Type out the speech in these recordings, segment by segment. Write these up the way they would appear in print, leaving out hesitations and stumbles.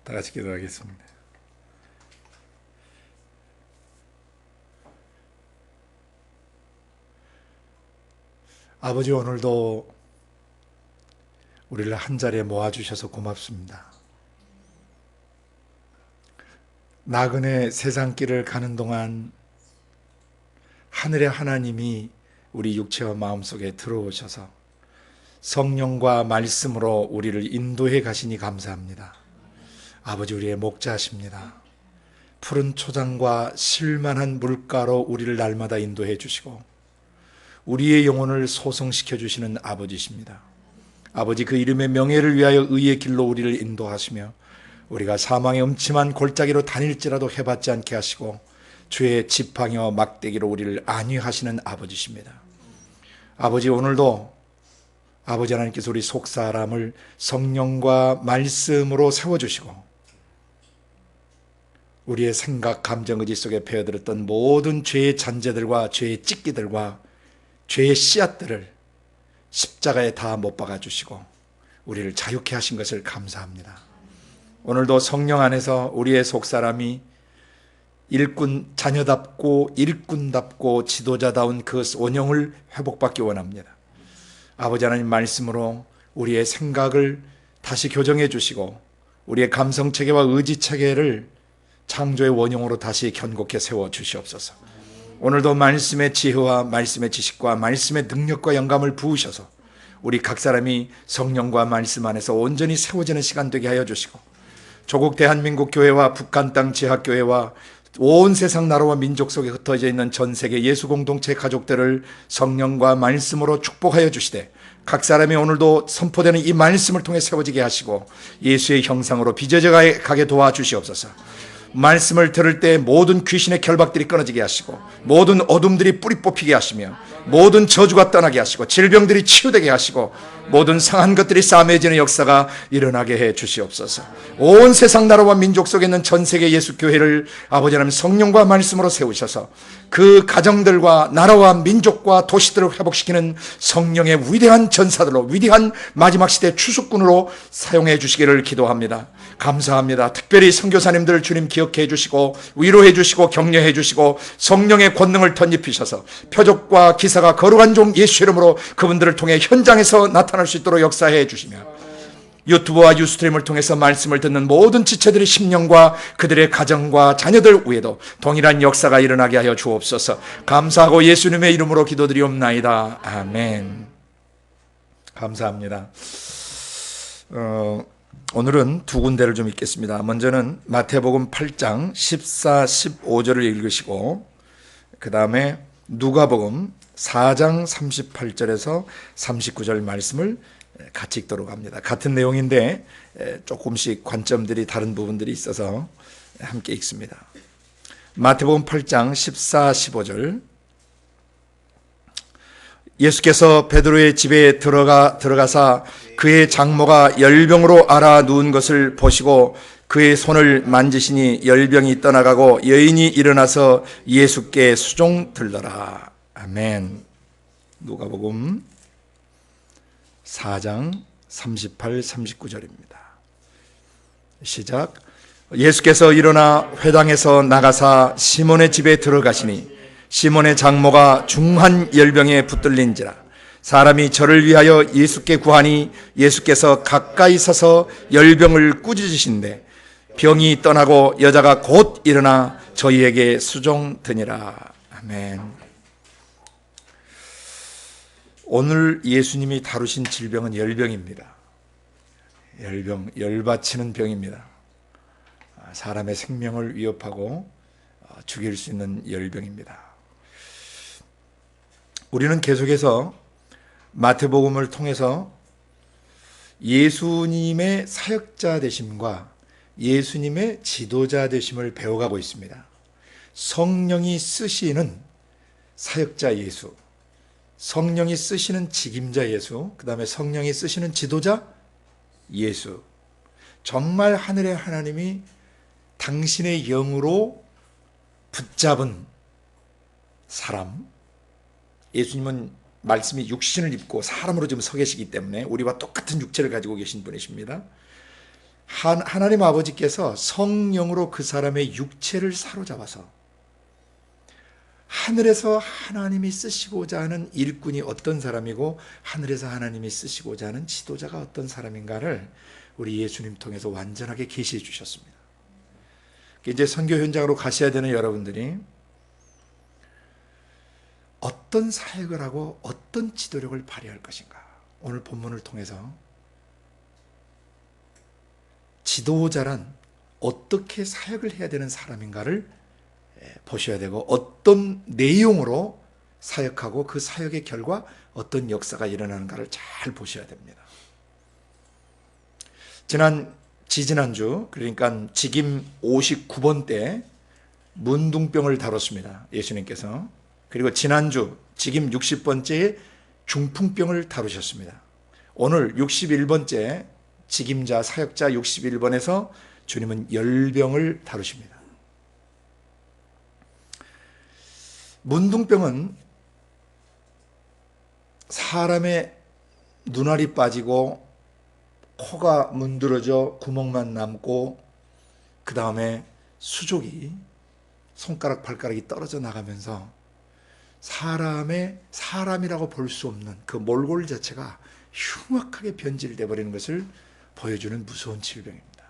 다 같이 기도하겠습니다. 아버지, 오늘도 우리를 한자리에 모아주셔서 고맙습니다. 나그네 세상길을 가는 동안 하늘의 하나님이 우리 육체와 마음속에 들어오셔서 성령과 말씀으로 우리를 인도해 가시니 감사합니다. 아버지, 우리의 목자십니다. 푸른 초장과 실만한 물가로 우리를 날마다 인도해 주시고 우리의 영혼을 소성시켜 주시는 아버지십니다. 아버지, 그 이름의 명예를 위하여 의의 길로 우리를 인도하시며 우리가 사망의 음침한 골짜기로 다닐지라도 해받지 않게 하시고 주의 지팡이와 막대기로 우리를 안위하시는 아버지십니다. 아버지, 오늘도 아버지 하나님께서 우리 속사람을 성령과 말씀으로 세워주시고 우리의 생각, 감정, 의지 속에 배어들었던 모든 죄의 잔재들과 죄의 찢기들과 죄의 씨앗들을 십자가에 다 못 박아주시고 우리를 자유케 하신 것을 감사합니다. 오늘도 성령 안에서 우리의 속사람이 자녀답고 일꾼답고 지도자다운 그 원형을 회복받기 원합니다. 아버지 하나님 말씀으로 우리의 생각을 다시 교정해 주시고 우리의 감성체계와 의지체계를 창조의 원형으로 다시 견고케 세워 주시옵소서. 오늘도 말씀의 지혜와 말씀의 지식과 말씀의 능력과 영감을 부으셔서 우리 각 사람이 성령과 말씀 안에서 온전히 세워지는 시간 되게 하여 주시고 조국 대한민국 교회와 북한 땅 지하교회와 온 세상 나라와 민족 속에 흩어져 있는 전 세계 예수 공동체 가족들을 성령과 말씀으로 축복하여 주시되 각 사람이 오늘도 선포되는 이 말씀을 통해 세워지게 하시고 예수의 형상으로 빚어져 가게 도와주시옵소서. 말씀을 들을 때 모든 귀신의 결박들이 끊어지게 하시고 모든 어둠들이 뿌리 뽑히게 하시며 모든 저주가 떠나게 하시고 질병들이 치유되게 하시고 모든 상한 것들이 싸매지는 역사가 일어나게 해 주시옵소서. 온 세상 나라와 민족 속에 있는 전 세계 예수 교회를 아버지 하나님 성령과 말씀으로 세우셔서 그 가정들과 나라와 민족과 도시들을 회복시키는 성령의 위대한 전사들로 위대한 마지막 시대 추수꾼으로 사용해 주시기를 기도합니다. 감사합니다. 특별히 선교사님들 주님 기억해 주시고 위로해 주시고 격려해 주시고 성령의 권능을 덧입히셔서 표적과 기사가 거룩한 종 예수 이름으로 그분들을 통해 현장에서 나타날 수 있도록 역사해 주시며 유튜브와 유스트림을 통해서 말씀을 듣는 모든 지체들의 심령과 그들의 가정과 자녀들 위에도 동일한 역사가 일어나게 하여 주옵소서. 감사하고 예수님의 이름으로 기도드리옵나이다. 아멘. 감사합니다. 오늘은 두 군데를 좀 읽겠습니다. 먼저는 마태복음 8장 14, 15절을 읽으시고 그 다음에 누가복음 4장 38절에서 39절 말씀을 같이 읽도록 합니다. 같은 내용인데 조금씩 관점들이 다른 부분들이 있어서 함께 읽습니다. 마태복음 8장 14, 15절. 예수께서 베드로의 집에 들어가사 그의 장모가 열병으로 앓아 누운 것을 보시고 그의 손을 만지시니 열병이 떠나가고 여인이 일어나서 예수께 수종 들더라. 아멘. 누가복음 4장 38, 39절입니다. 시작. 예수께서 일어나 회당에서 나가사 시몬의 집에 들어가시니 시몬의 장모가 중한 열병에 붙들린지라. 사람이 저를 위하여 예수께 구하니 예수께서 가까이 서서 열병을 꾸짖으신데 병이 떠나고 여자가 곧 일어나 저희에게 수종드니라. 아멘. 오늘 예수님이 다루신 질병은 열병입니다. 열받치는 병입니다. 사람의 생명을 위협하고 죽일 수 있는 열병입니다. 우리는 계속해서 마태복음을 통해서 예수님의 사역자 되심과 예수님의 지도자 되심을 배워가고 있습니다. 성령이 쓰시는 사역자 예수, 성령이 쓰시는 직임자 예수, 그 다음에 성령이 쓰시는 지도자 예수. 정말 하늘의 하나님이 당신의 영으로 붙잡은 사람. 예수님은 말씀이 육신을 입고 사람으로 지금 서 계시기 때문에 우리와 똑같은 육체를 가지고 계신 분이십니다. 하나님 아버지께서 성령으로 그 사람의 육체를 사로잡아서 하늘에서 하나님이 쓰시고자 하는 일꾼이 어떤 사람이고 하늘에서 하나님이 쓰시고자 하는 지도자가 어떤 사람인가를 우리 예수님 통해서 완전하게 계시해 주셨습니다. 이제 선교 현장으로 가셔야 되는 여러분들이 어떤 사역을 하고 어떤 지도력을 발휘할 것인가, 오늘 본문을 통해서 지도자란 어떻게 사역을 해야 되는 사람인가를 보셔야 되고, 어떤 내용으로 사역하고 그 사역의 결과 어떤 역사가 일어나는가를 잘 보셔야 됩니다. 지지난주, 그러니까 직임 59번 때 문둥병을 다뤘습니다, 예수님께서. 그리고 지난주 직임 60번째에 중풍병을 다루셨습니다. 오늘 61번째 직임자 사역자 61번에서 주님은 열병을 다루십니다. 문둥병은 사람의 눈알이 빠지고 코가 문드러져 구멍만 남고 그 다음에 수족이 손가락 발가락이 떨어져 나가면서 사람이라고 볼 수 없는 그 몰골 자체가 흉악하게 변질돼 버리는 것을 보여주는 무서운 질병입니다.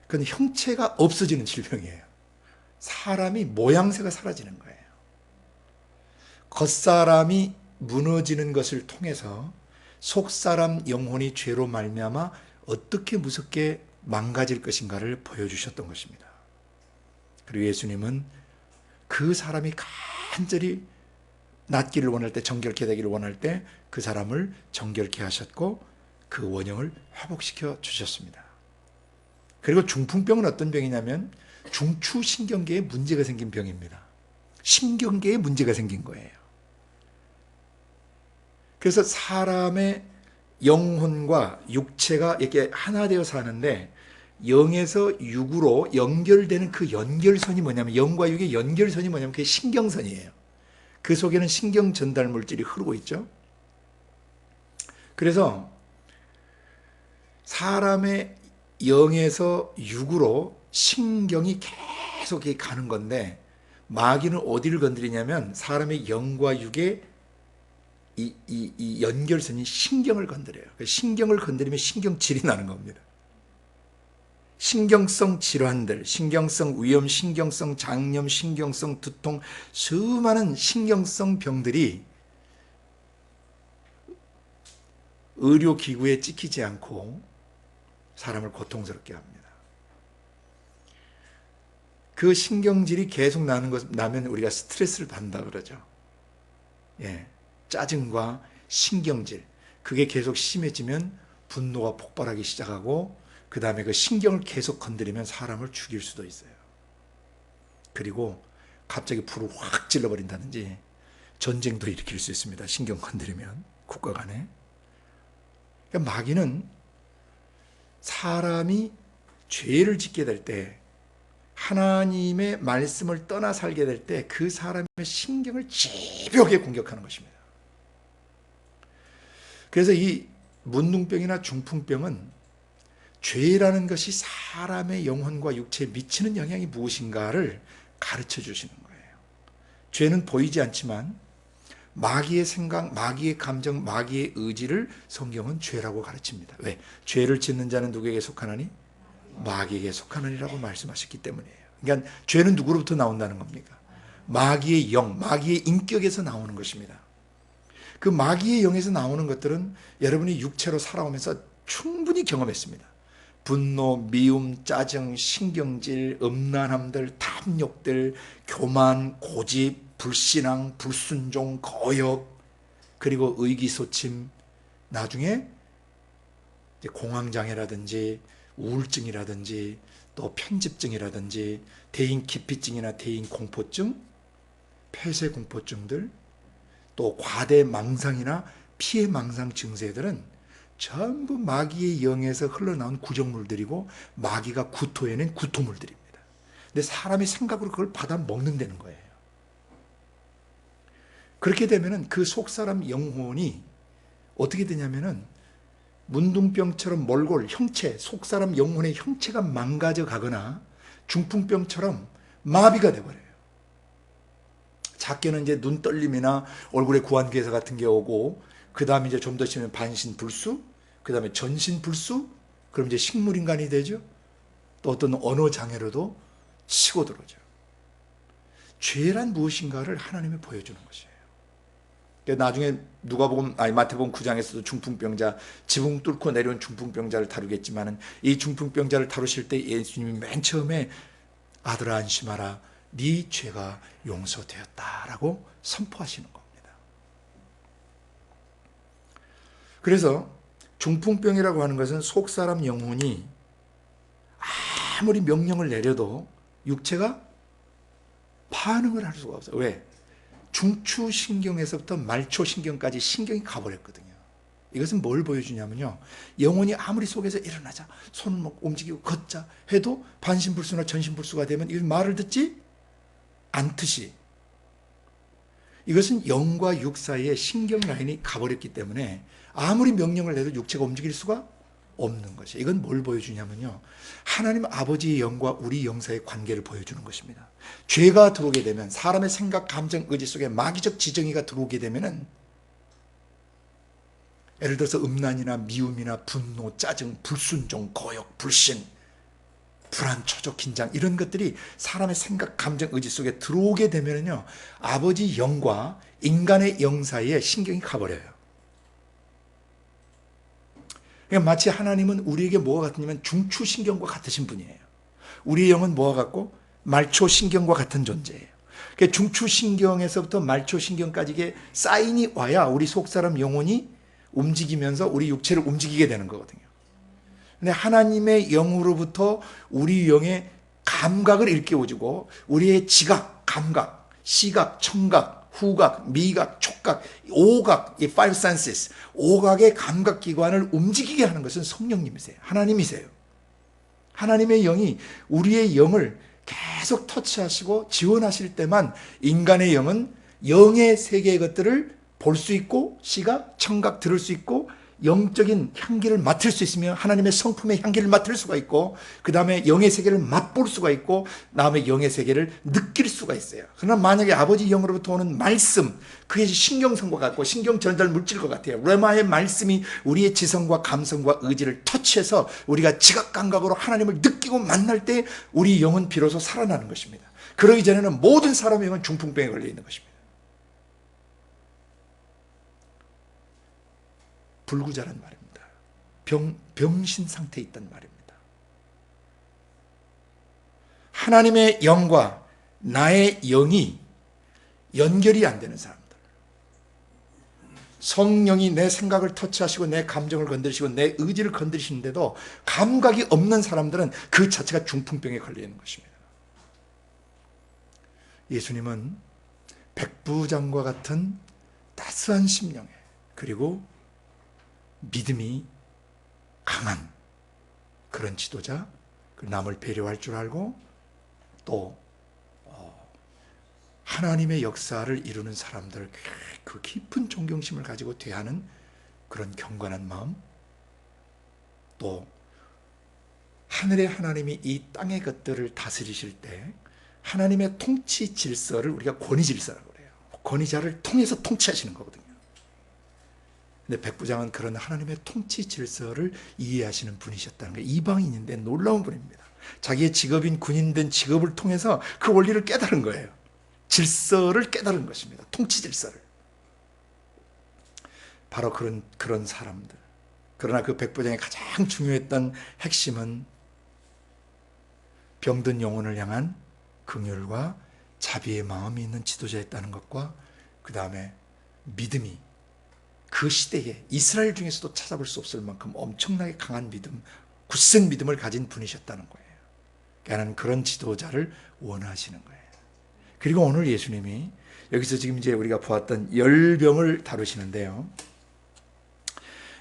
그건 형체가 없어지는 질병이에요. 사람이 모양새가 사라지는 거예요. 겉사람이 무너지는 것을 통해서 속사람 영혼이 죄로 말미암아 어떻게 무섭게 망가질 것인가를 보여주셨던 것입니다. 그리고 예수님은 그 사람이 간절히 낫기를 원할 때, 정결케 되기를 원할 때 그 사람을 정결케 하셨고 그 원형을 회복시켜 주셨습니다. 그리고 중풍병은 어떤 병이냐면 중추신경계에 문제가 생긴 병입니다. 신경계에 문제가 생긴 거예요. 그래서 사람의 영혼과 육체가 이렇게 하나 되어 사는데, 영에서 육으로 연결되는 그 연결선이 뭐냐면, 영과 육의 연결선이 뭐냐면 그게 신경선이에요. 그 속에는 신경 전달 물질이 흐르고 있죠. 그래서 사람의 영에서 육으로 신경이 계속 가는 건데, 마귀는 어디를 건드리냐면 사람의 영과 육의 이 연결선이 신경을 건드려요. 신경을 건드리면 신경질이 나는 겁니다. 신경성 질환들, 신경성 위염, 신경성 장염, 신경성 두통, 수많은 신경성 병들이 의료기구에 찍히지 않고 사람을 고통스럽게 합니다. 그 신경질이 계속 나면 우리가 스트레스를 받는다 그러죠. 짜증과 신경질, 그게 계속 심해지면 분노가 폭발하기 시작하고, 그 다음에 그 신경을 계속 건드리면 사람을 죽일 수도 있어요. 그리고 갑자기 불을 확 질러버린다든지 전쟁도 일으킬 수 있습니다. 신경 건드리면, 국가 간에. 그러니까 마귀는 사람이 죄를 짓게 될 때, 하나님의 말씀을 떠나 살게 될 때 그 사람의 신경을 집요하게 공격하는 것입니다. 그래서 이 문둥병이나 중풍병은 죄라는 것이 사람의 영혼과 육체에 미치는 영향이 무엇인가를 가르쳐 주시는 거예요. 죄는 보이지 않지만 마귀의 생각, 마귀의 감정, 마귀의 의지를 성경은 죄라고 가르칩니다. 왜? 죄를 짓는 자는 누구에게 속하나니? 마귀에게 속하느니라고 말씀하셨기 때문이에요. 그러니까 죄는 누구로부터 나온다는 겁니까? 마귀의 영, 마귀의 인격에서 나오는 것입니다. 그 마귀의 영에서 나오는 것들은 여러분이 육체로 살아오면서 충분히 경험했습니다. 분노, 미움, 짜증, 신경질, 음란함들, 탐욕들, 교만, 고집, 불신앙, 불순종, 거역, 그리고 의기소침, 나중에 공황장애라든지 우울증이라든지 또 편집증이라든지 대인기피증이나 대인공포증, 폐쇄공포증들, 또 과대망상이나 피해망상 증세들은 전부 마귀의 영에서 흘러나온 구정물들이고 마귀가 구토해낸 구토물들입니다. 근데 사람이 생각으로 그걸 받아 먹는다는 거예요. 그렇게 되면은 그 속사람 영혼이 어떻게 되냐면은 문둥병처럼 몰골, 형체, 속사람 영혼의 형체가 망가져 가거나 중풍병처럼 마비가 돼버려요. 작게는 이제 눈 떨림이나 얼굴에 구안괴사 같은 게 오고, 그 다음에 이제 좀 더 심하면 반신불수, 그 다음에 전신불수, 그럼 이제 식물인간이 되죠. 또 어떤 언어 장애로도 치고 들어오죠. 죄란 무엇인가를 하나님이 보여주는 것이에요. 나중에 마태복음 9장에서도 중풍병자, 지붕 뚫고 내려온 중풍병자를 다루겠지만은, 이 중풍병자를 다루실 때 예수님이 맨 처음에 아들아 안심하라, 네 죄가 용서되었다라고 선포하시는 겁니다. 그래서 중풍병이라고 하는 것은 속사람 영혼이 아무리 명령을 내려도 육체가 반응을 할 수가 없어요. 왜? 중추신경에서부터 말초신경까지 신경이 가버렸거든요. 이것은 뭘 보여주냐면요, 영혼이 아무리 속에서 일어나자, 손을 움직이고 걷자 해도 반신불수나 전신불수가 되면 이 말을 듣지 않듯이, 이것은 영과 육 사이에 신경 라인이 가버렸기 때문에 아무리 명령을 내도 육체가 움직일 수가 없는 것이에요. 이건 뭘 보여주냐면요, 하나님 아버지의 영과 우리 영 사이의 관계를 보여주는 것입니다. 죄가 들어오게 되면, 사람의 생각, 감정, 의지 속에 마귀적 지정의가 들어오게 되면은, 예를 들어서 음란이나 미움이나 분노, 짜증, 불순종, 거역, 불신, 불안, 초조, 긴장, 이런 것들이 사람의 생각, 감정, 의지 속에 들어오게 되면요, 아버지 영과 인간의 영 사이에 신경이 가버려요. 그러니까 마치 하나님은 우리에게 뭐가 같으냐면 중추신경과 같으신 분이에요. 우리의 영은 뭐가 같고 말초신경과 같은 존재예요. 그러니까 중추신경에서부터 말초신경까지 이게 사인이 와야 우리 속사람 영혼이 움직이면서 우리 육체를 움직이게 되는 거거든요. 근데 하나님의 영으로부터 우리 영의 감각을 일깨워주고, 우리의 지각, 감각, 시각, 청각, 후각, 미각, 촉각, 오각, 이 five senses, 오각의 감각기관을 움직이게 하는 것은 성령님이세요. 하나님이세요. 하나님의 영이 우리의 영을 계속 터치하시고 지원하실 때만 인간의 영은 영의 세계의 것들을 볼 수 있고, 시각, 청각 들을 수 있고, 영적인 향기를 맡을 수 있으며 하나님의 성품의 향기를 맡을 수가 있고, 그 다음에 영의 세계를 맛볼 수가 있고, 다음에 영의 세계를 느낄 수가 있어요. 그러나 만약에 아버지 영으로부터 오는 말씀, 그게 신경성과 같고 신경 전달 물질과 같아요. 레마의 말씀이 우리의 지성과 감성과 의지를 터치해서 우리가 지각 감각으로 하나님을 느끼고 만날 때 우리 영은 비로소 살아나는 것입니다. 그러기 전에는 모든 사람의 영은 중풍병에 걸려 있는 것입니다. 불구자란 말입니다. 병신 상태에 있단 말입니다. 하나님의 영과 나의 영이 연결이 안 되는 사람들, 성령이 내 생각을 터치하시고 내 감정을 건드리시고 내 의지를 건드리시는데도 감각이 없는 사람들은 그 자체가 중풍병에 걸려 있는 것입니다. 예수님은 백부장과 같은 따스한 심령에, 그리고 믿음이 강한 그런 지도자, 남을 배려할 줄 알고 또 하나님의 역사를 이루는 사람들, 그 깊은 존경심을 가지고 대하는 그런 경건한 마음, 또 하늘의 하나님이 이 땅의 것들을 다스리실 때 하나님의 통치 질서를 우리가 권위 질서라고 그래요. 권위자를 통해서 통치하시는 거거든요. 근데 백부장은 그런 하나님의 통치 질서를 이해하시는 분이셨다는 게, 이방인인데 놀라운 분입니다. 자기의 직업인 군인된 직업을 통해서 그 원리를 깨달은 거예요. 질서를 깨달은 것입니다. 통치 질서를. 바로 그런 사람들. 그러나 그 백부장의 가장 중요했던 핵심은 병든 영혼을 향한 긍휼과 자비의 마음이 있는 지도자였다는 것과, 그 다음에 믿음이 그 시대에 이스라엘 중에서도 찾아볼 수 없을 만큼 엄청나게 강한 믿음, 굳센 믿음을 가진 분이셨다는 거예요. 하나님은 그런 지도자를 원하시는 거예요. 그리고 오늘 예수님이 여기서 지금 이제 우리가 보았던 열병을 다루시는데요.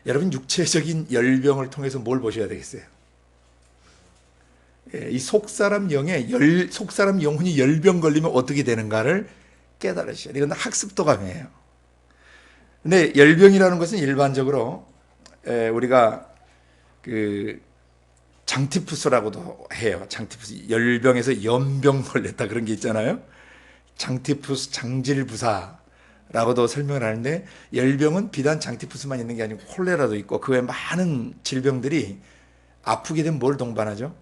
여러분, 육체적인 열병을 통해서 뭘 보셔야 되겠어요? 이 속사람 영혼이 열병 걸리면 어떻게 되는가를 깨달으셔야 돼요. 이건 학습도감이에요. 근데 열병이라는 것은 일반적으로 우리가 그 장티푸스라고도 해요. 장티푸스, 열병에서 연병 걸렸다 그런 게 있잖아요. 장티푸스 장질부사라고도 설명을 하는데, 열병은 비단 장티푸스만 있는 게 아니고 콜레라도 있고 그 외 많은 질병들이 아프게 되면 뭘 동반하죠?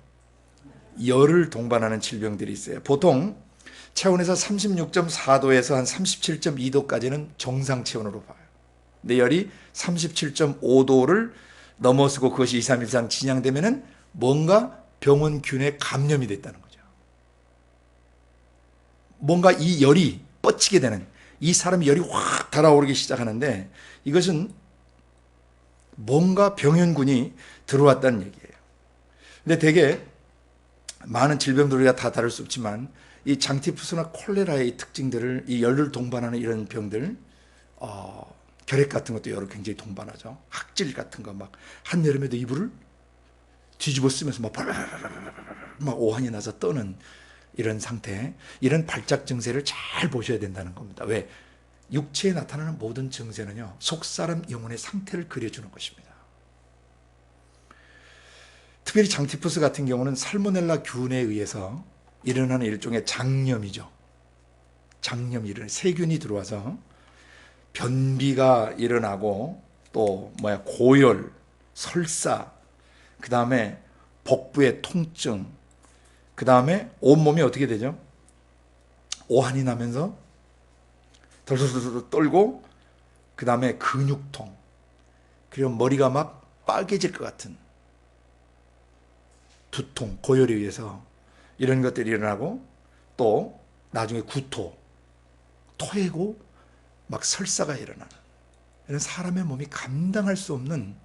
열을 동반하는 질병들이 있어요. 보통 체온에서 36.4도에서 한 37.2도까지는 정상 체온으로 봐요. 근데 열이 37.5도를 넘어서고 그것이 2, 3일 이상 진행되면은 뭔가 병원균에 감염이 됐다는 거죠. 뭔가 이 열이 뻗치게 되는, 이 사람이 열이 확 달아오르기 시작하는데, 이것은 뭔가 병원균이 들어왔다는 얘기예요. 근데 되게 많은 질병들 우리가 다 다룰 수 없지만, 이 장티푸스나 콜레라의 특징들을, 이 열을 동반하는 이런 병들, 결핵 같은 것도 열을 굉장히 동반하죠. 학질 같은 거, 막 한여름에도 이불을 뒤집어 쓰면서 막 오한이 나서 떠는 이런 상태, 이런 발작 증세를 잘 보셔야 된다는 겁니다. 왜? 육체에 나타나는 모든 증세는요, 속사람 영혼의 상태를 그려주는 것입니다. 특별히 장티푸스 같은 경우는 살모넬라 균에 의해서 일어나는 일종의 장염이죠. 장염이 일어나, 세균이 들어와서 변비가 일어나고, 또 고열, 설사, 그 다음에 복부의 통증, 그 다음에 온몸이 어떻게 되죠? 오한이 나면서 덜덜덜 떨고, 그 다음에 근육통, 그리고 머리가 막 빨개질 것 같은 두통, 고열에 의해서 이런 것들이 일어나고, 또 나중에 구토, 토해고 막 설사가 일어나는, 이런 사람의 몸이 감당할 수 없는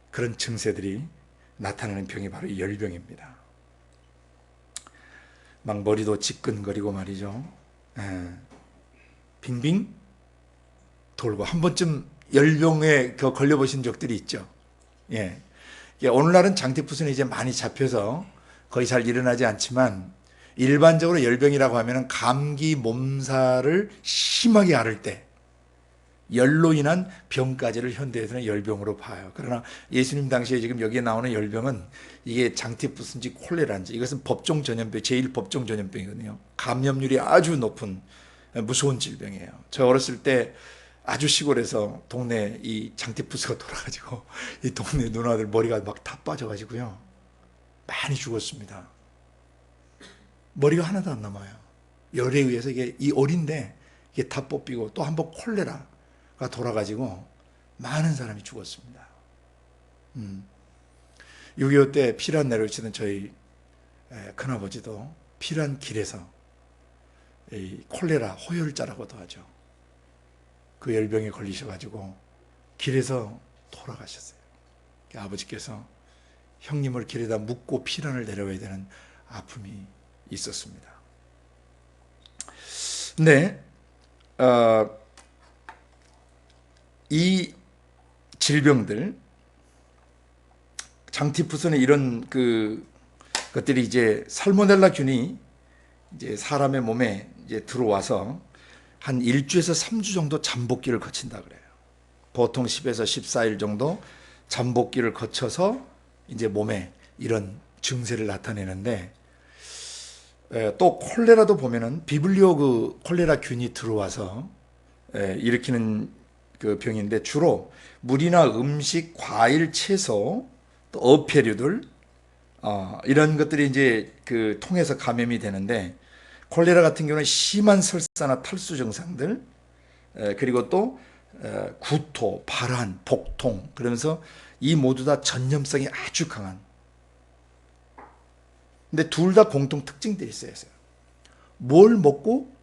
그런 증세들이 나타나는 병이 바로 이 열병입니다. 막 머리도 지끈거리고 말이죠. 빙빙 돌고, 한 번쯤 열병에 걸려보신 적들이 있죠. 예. 오늘날은 장티푸스는 이제 많이 잡혀서 거의 잘 일어나지 않지만, 일반적으로 열병이라고 하면 감기 몸살을 심하게 앓을 때 열로 인한 병까지를 현대에서는 열병으로 봐요. 그러나 예수님 당시에 지금 여기에 나오는 열병은 이게 장티푸스인지 콜레라인지, 이것은 법종 전염병, 제1법종 전염병이거든요. 감염률이 아주 높은 무서운 질병이에요. 저 어렸을 때 아주 시골에서 동네 이 장티푸스가 돌아가지고 이 동네 누나들 머리가 막 다 빠져가지고요, 많이 죽었습니다. 머리가 하나도 안 남아요. 열에 의해서 이게, 이 올인데 이게 다 뽑히고, 또 한 번 콜레라가 돌아가지고 많은 사람이 죽었습니다. 6.25 때 피란 내려치던 저희 큰아버지도 피란 길에서 이 콜레라 호열자라고도 하죠. 그 열병에 걸리셔가지고 길에서 돌아가셨어요. 아버지께서 형님을 길에다 묻고 피란을 내려와야 되는 아픔이 있었습니다. 근데 이 질병들, 장티푸스는 이런 것들이 이제 살모넬라 균이 이제 사람의 몸에 이제 들어와서 한 1주에서 3주 정도 잠복기를 거친다 그래요. 보통 10에서 14일 정도 잠복기를 거쳐서 이제 몸에 이런 증세를 나타내는데, 또 콜레라도 보면은 비블리오 그 콜레라 균이 들어와서 일으키는 그 병인데, 주로 물이나 음식, 과일, 채소, 또 어패류들, 이런 것들이 이제 그 통해서 감염이 되는데, 콜레라 같은 경우는 심한 설사나 탈수 증상들, 그리고 또 구토, 발한, 복통, 그러면서 이 모두 다 전염성이 아주 강한. 근데 둘 다 공통 특징들이 있어요. 뭘 먹고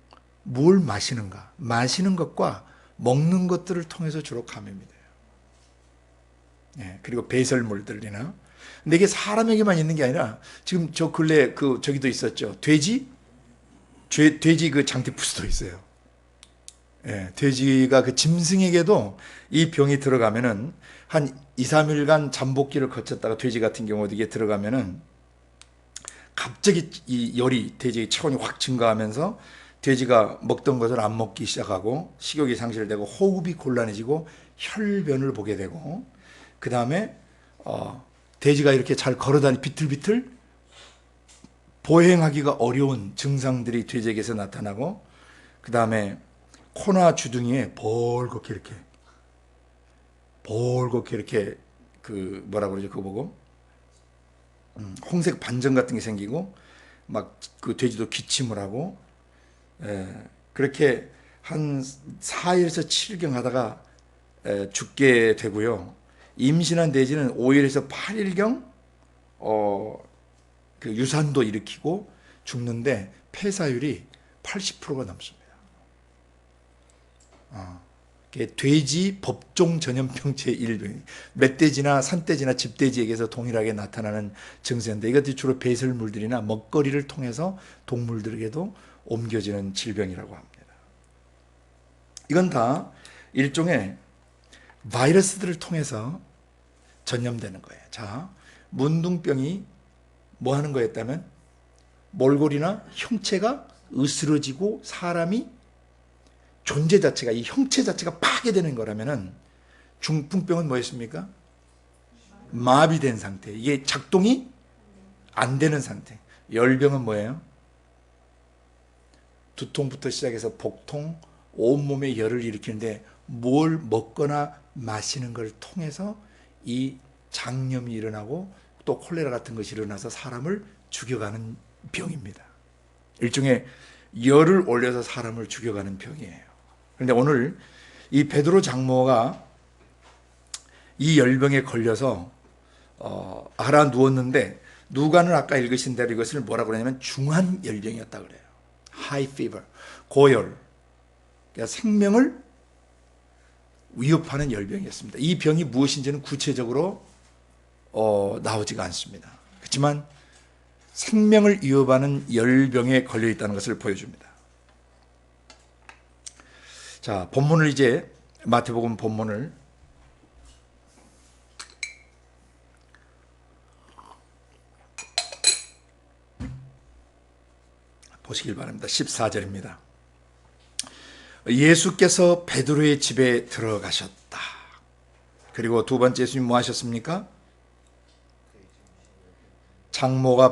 뭘 마시는가, 마시는 것과 먹는 것들을 통해서 주로 감염이 돼요. 그리고 배설물들이나. 근데 이게 사람에게만 있는 게 아니라, 지금 저 근래 저기도 있었죠. 돼지 그 장티푸스도 있어요. 돼지가 그 짐승에게도 이 병이 들어가면은 한 2, 3일간 잠복기를 거쳤다가 돼지 같은 경우 어디에 들어가면은 갑자기 이 열이, 돼지의 체온이 확 증가하면서 돼지가 먹던 것을 안 먹기 시작하고, 식욕이 상실되고, 호흡이 곤란해지고, 혈변을 보게 되고, 그 다음에 돼지가 이렇게 잘 걸어다니 비틀비틀 보행하기가 어려운 증상들이 돼지에게서 나타나고, 그 다음에 코나 주둥이에 벌겋게 이렇게 그 뭐라 그러죠? 그거 보고 홍색 반점 같은 게 생기고, 막 그 돼지도 기침을 하고, 그렇게 한 4일에서 7일 하다가 죽게 되고요. 임신한 돼지는 5일에서 8일경 그 유산도 일으키고 죽는데 폐사율이 80%가 넘습니다. 돼지 법종 전염병 제1병, 멧돼지나 산돼지나 집돼지에게서 동일하게 나타나는 증세인데, 이것들이 주로 배설물들이나 먹거리를 통해서 동물들에게도 옮겨지는 질병이라고 합니다. 이건 다 일종의 바이러스들을 통해서 전염되는 거예요. 자, 문둥병이 뭐 하는 거였다면, 몰골이나 형체가 으스러지고 사람이 존재 자체가, 이 형체 자체가 파괴되는 거라면은, 중풍병은 뭐였습니까? 마비된 상태. 이게 작동이 안 되는 상태. 열병은 뭐예요? 두통부터 시작해서 복통, 온몸에 열을 일으키는데, 뭘 먹거나 마시는 걸 통해서 이 장염이 일어나고 또 콜레라 같은 것이 일어나서 사람을 죽여가는 병입니다. 일종의 열을 올려서 사람을 죽여가는 병이에요. 그런데 오늘 이 베드로 장모가 이 열병에 걸려서 알아 누웠는데, 누가는 아까 읽으신 대로 이것을 뭐라고 그러냐면 중한 열병이었다 그래요. High fever, 고열, 그러니까 생명을 위협하는 열병이었습니다. 이 병이 무엇인지는 구체적으로 나오지가 않습니다. 그렇지만 생명을 위협하는 열병에 걸려 있다는 것을 보여줍니다. 자, 본문을 이제 마태복음 본문을 보시길 바랍니다. 14절입니다. 예수께서 베드로의 집에 들어가셨다. 그리고 두 번째 예수님 뭐 하셨습니까?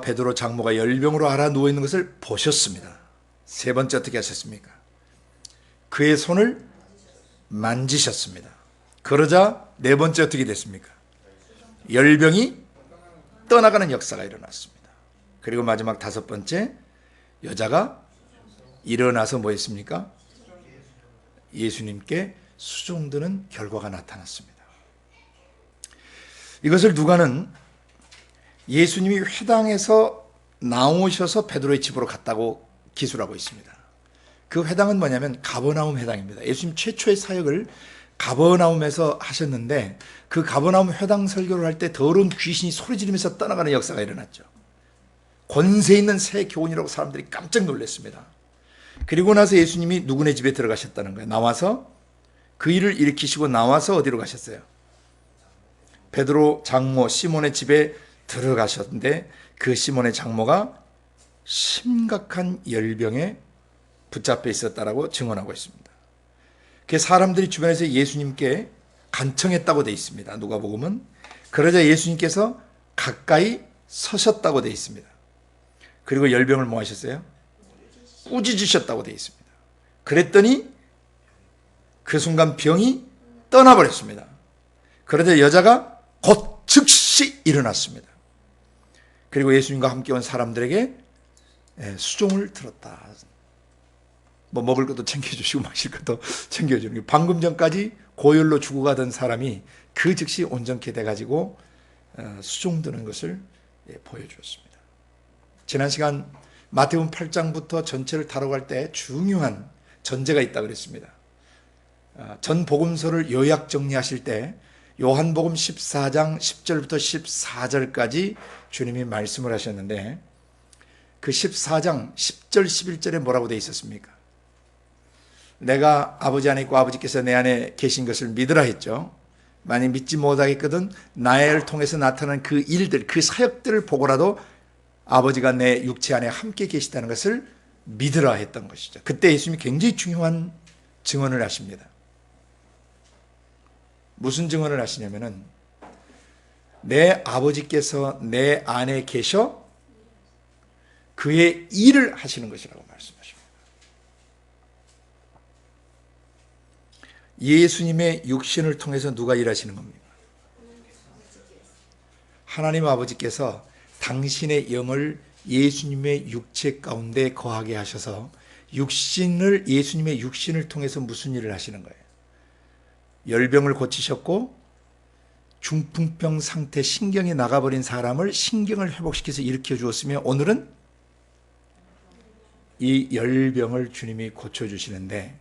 베드로 장모가 열병으로 앓아 누워 있는 것을 보셨습니다. 세 번째 어떻게 하셨습니까? 그의 손을 만지셨습니다. 그러자 네 번째 어떻게 됐습니까? 열병이 떠나가는 역사가 일어났습니다. 그리고 마지막 다섯 번째, 여자가 일어나서 뭐 했습니까? 예수님께 수종드는 결과가 나타났습니다. 이것을 누가는 예수님이 회당에서 나오셔서 베드로의 집으로 갔다고 기술하고 있습니다. 그 회당은 뭐냐면 가버나움 회당입니다. 예수님 최초의 사역을 가버나움에서 하셨는데, 그 가버나움 회당 설교를 할 때 더러운 귀신이 소리 지르면서 떠나가는 역사가 일어났죠. 권세 있는 새 교훈이라고 사람들이 깜짝 놀랐습니다. 그리고 나서 예수님이 누구네 집에 들어가셨다는 거예요. 나와서 그 일을 일으키시고 나와서 어디로 가셨어요? 베드로 장모 시몬의 집에 들어가셨는데, 그 시몬의 장모가 심각한 열병에 붙잡혀 있었다라고 증언하고 있습니다. 그 사람들이 주변에서 예수님께 간청했다고 되어 있습니다. 누가복음은. 그러자 예수님께서 가까이 서셨다고 되어 있습니다. 그리고 열병을 뭐 하셨어요? 꾸짖으셨다고 되어 있습니다. 그랬더니 그 순간 병이 떠나버렸습니다. 그러자 여자가 곧 즉시 일어났습니다. 그리고 예수님과 함께 온 사람들에게 수종을 들었다. 뭐 먹을 것도 챙겨주시고 마실 것도 챙겨주는, 방금 전까지 고열로 죽어가던 사람이 그 즉시 온전케 돼가지고 수종드는 것을 보여주었습니다. 지난 시간 마태복음 8장부터 전체를 다뤄갈 때 중요한 전제가 있다고 그랬습니다. 전 복음서를 요약 정리하실 때 요한복음 14장 10절부터 14절까지 주님이 말씀을 하셨는데, 그 14장 10절 11절에 뭐라고 되어 있었습니까? 내가 아버지 안에 있고 아버지께서 내 안에 계신 것을 믿으라 했죠. 만약 믿지 못하겠거든 나를 통해서 나타난 그 일들, 그 사역들을 보고라도 아버지가 내 육체 안에 함께 계시다는 것을 믿으라 했던 것이죠. 그때 예수님이 굉장히 중요한 증언을 하십니다. 무슨 증언을 하시냐면은 내 아버지께서 내 안에 계셔 그의 일을 하시는 것이라고 말씀하십니다. 예수님의 육신을 통해서 누가 일하시는 겁니까? 하나님 아버지께서 당신의 영을 예수님의 육체 가운데 거하게 하셔서 예수님의 육신을 통해서 무슨 일을 하시는 거예요? 열병을 고치셨고 중풍병 상태 신경이 나가버린 사람을 신경을 회복시켜서 일으켜 주었으며 오늘은 이 열병을 주님이 고쳐주시는데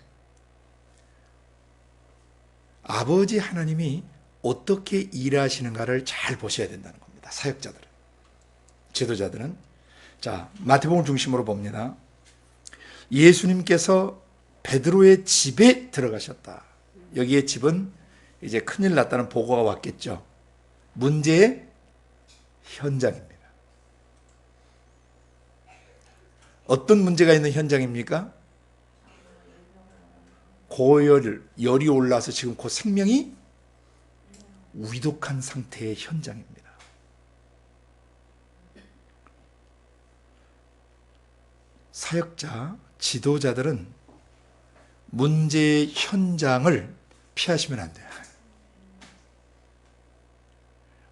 아버지 하나님이 어떻게 일하시는가를 잘 보셔야 된다는 겁니다. 사역자들은, 지도자들은. 자, 마태복음 중심으로 봅니다. 예수님께서 베드로의 집에 들어가셨다. 여기에 집은 이제 큰일 났다는 보고가 왔겠죠. 문제의 현장입니다. 어떤 문제가 있는 현장입니까? 열이 올라서 지금 그 생명이 위독한 상태의 현장입니다. 사역자, 지도자들은 문제의 현장을 피하시면 안 돼요.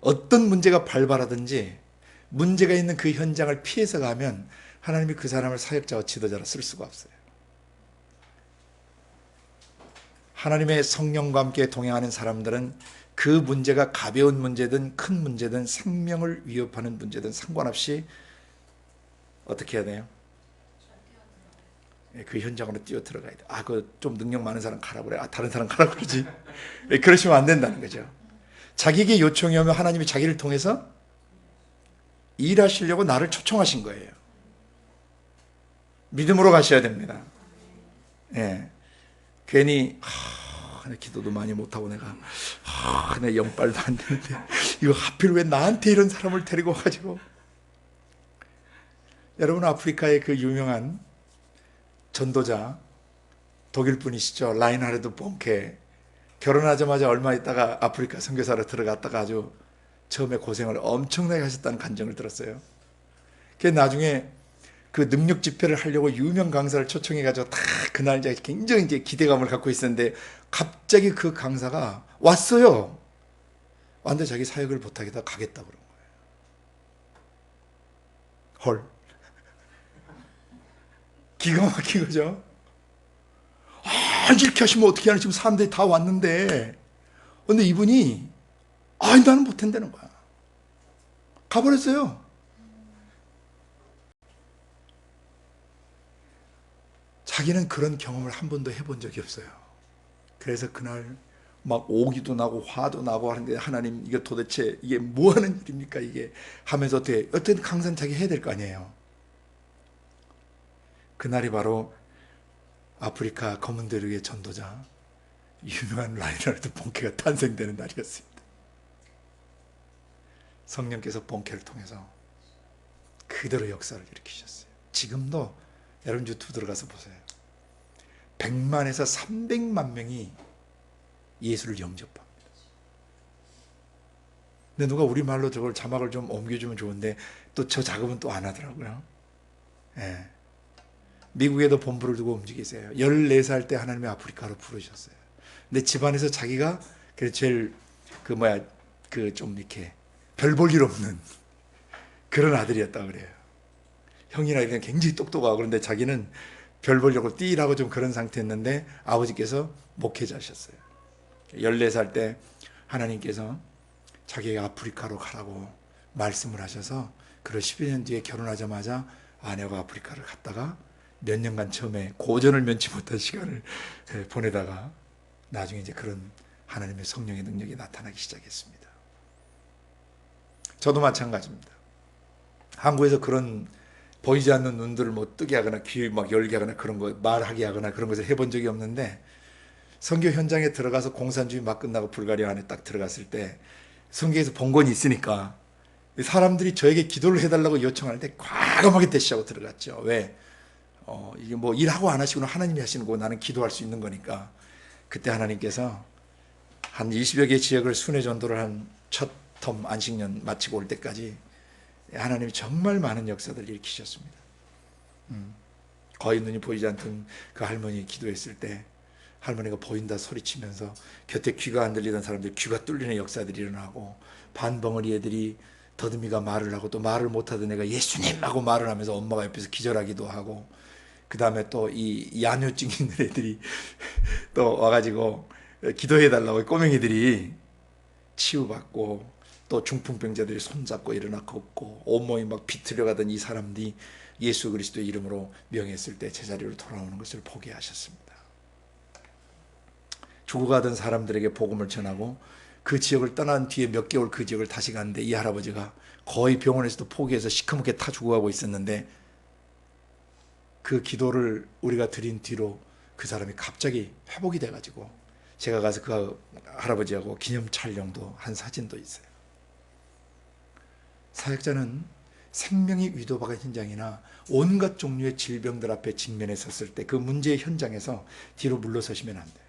어떤 문제가 발발하든지 문제가 있는 그 현장을 피해서 가면 하나님이 그 사람을 사역자와 지도자로 쓸 수가 없어요. 하나님의 성령과 함께 동행하는 사람들은 그 문제가 가벼운 문제든 큰 문제든 생명을 위협하는 문제든 상관없이 어떻게 해야 돼요? 그 현장으로 뛰어 들어가야 돼. 그 좀 능력 많은 사람 가라고 그래. 다른 사람 가라고 그러지. 그러시면 안 된다는 거죠. 자기에게 요청이 오면 하나님이 자기를 통해서 일하시려고 나를 초청하신 거예요. 믿음으로 가셔야 됩니다. 예. 괜히 내 기도도 많이 못하고 내가 내 영빨도 안 되는데 이거 하필 왜 나한테 이런 사람을 데리고 와가지고. 여러분, 아프리카의 그 유명한 전도자 독일 분이시죠. 라인하르드 본케. 결혼하자마자 얼마 있다가 아프리카 선교사로 들어갔다가 아주 처음에 고생을 엄청나게 하셨다는 간증을 들었어요. 나중에 그 능력 집회를 하려고 유명 강사를 초청해가지고 그날 이제 굉장히 이제 기대감을 갖고 있었는데 갑자기 그 강사가 왔어요. 왔는데 자기 사역을 못하겠다 가겠다 그런 거예요. 헐. 기가 막힌 거죠. 이렇게 하시면 어떻게 하나, 지금 사람들이 다 왔는데. 근데 이분이 나는 못한다는 거야. 가버렸어요. 자기는 그런 경험을 한 번도 해본 적이 없어요. 그래서 그날 막 오기도 나고 화도 나고 하는데, 하나님 이게 도대체 이게 뭐 하는 일입니까 이게 하면서 어떤 강사는 자기 해야 될 거 아니에요. 그날이 바로 아프리카 검은대륙의 전도자 유명한 라인하르드 본케가 탄생되는 날이었습니다. 성령께서 본케를 통해서 그대로 역사를 일으키셨어요. 지금도 여러분 유튜브 들어가서 보세요. 100만에서 300만 명이 예수를 영접합니다. 근데 누가 우리말로 저걸 자막을 좀 옮겨주면 좋은데 또 저 작업은 또 안 하더라고요. 예. 미국에도 본부를 두고 움직이세요. 14살 때 하나님이 아프리카로 부르셨어요. 근데 집안에서 자기가 제일 좀 이렇게 별 볼 일 없는 그런 아들이었다 그래요. 형이나 이런 굉장히 똑똑하고, 그런데 자기는 별 보려고 띠라고 좀 그런 상태였는데 아버지께서 목회자셨어요. 14살 때 하나님께서 자기가 아프리카로 가라고 말씀을 하셔서, 그런 12년 뒤에 결혼하자마자 아내가 아프리카를 갔다가 몇 년간 처음에 고전을 면치 못한 시간을 보내다가 나중에 이제 그런 하나님의 성령의 능력이 나타나기 시작했습니다. 저도 마찬가지입니다. 한국에서 그런 보이지 않는 눈들을 뭐 뜨게 하거나 귀 막 열게 하거나 그런 거 말하게 하거나 그런 것을 해본 적이 없는데, 선교 현장에 들어가서 공산주의 막 끝나고 불가리아 안에 딱 들어갔을 때 성경에서 본권이 있으니까 사람들이 저에게 기도를 해달라고 요청할 때 과감하게 대시하고 들어갔죠. 왜? 이게 뭐 일하고 안 하시고는 하나님이 하시는 거고 나는 기도할 수 있는 거니까. 그때 하나님께서 한 20여 개 지역을 순회 전도를 한 첫 바텀 안식년 마치고 올 때까지 하나님이 정말 많은 역사들을 일으키셨습니다. 거의 눈이 보이지 않던 그 할머니 기도했을 때 할머니가 보인다 소리치면서 곁에 귀가 안 들리던 사람들 귀가 뚫리는 역사들이 일어나고, 반벙어리 애들이 더듬이가 말을 하고 또 말을 못하던 애가 예수님 하고 말을 하면서 엄마가 옆에서 기절하기도 하고, 그 다음에 또 이 야뇨증 있는 애들이 또 와가지고 기도해달라고 꼬맹이들이 치유받고, 또 중풍병자들이 손잡고 일어나 걷고, 온몸이 막 비틀려가던 이 사람들이 예수 그리스도의 이름으로 명했을 때 제자리로 돌아오는 것을 보게 하셨습니다. 죽어가던 사람들에게 복음을 전하고, 그 지역을 떠난 뒤에 몇 개월 그 지역을 다시 갔는데 이 할아버지가 거의 병원에서도 포기해서 시커멓게 타 죽어가고 있었는데, 그 기도를 우리가 드린 뒤로 그 사람이 갑자기 회복이 돼가지고 제가 가서 그 할아버지하고 기념 촬영도 한 사진도 있어요. 사역자는 생명이 위도박은 현장이나 온갖 종류의 질병들 앞에 직면해 섰을 때 그 문제의 현장에서 뒤로 물러서시면 안 돼요.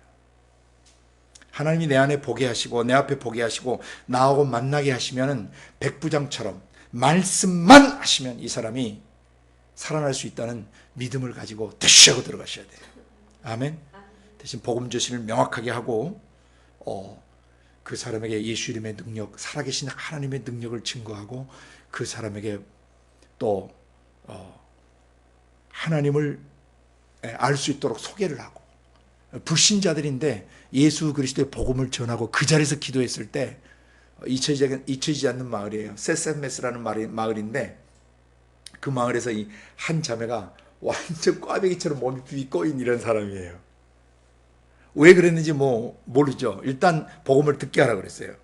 하나님이 내 안에 보게 하시고 내 앞에 보게 하시고 나하고 만나게 하시면 백부장처럼 말씀만 하시면 이 사람이 살아날 수 있다는 믿음을 가지고 다시 하고 들어가셔야 돼요. 아멘. 대신 복음 전신을 명확하게 하고 그 사람에게 예수 이름의 능력, 살아계신 하나님의 능력을 증거하고, 그 사람에게 또 하나님을 알 수 있도록 소개를 하고, 불신자들인데 예수 그리스도의 복음을 전하고 그 자리에서 기도했을 때, 잊혀지지 않는 마을이에요. 세세메스라는 마을인데, 그 마을에서 이 한 자매가 완전 꽈배기처럼 몸이 비 꼬인 이런 사람이에요. 왜 그랬는지 모르죠. 일단 복음을 듣게 하라 그랬어요.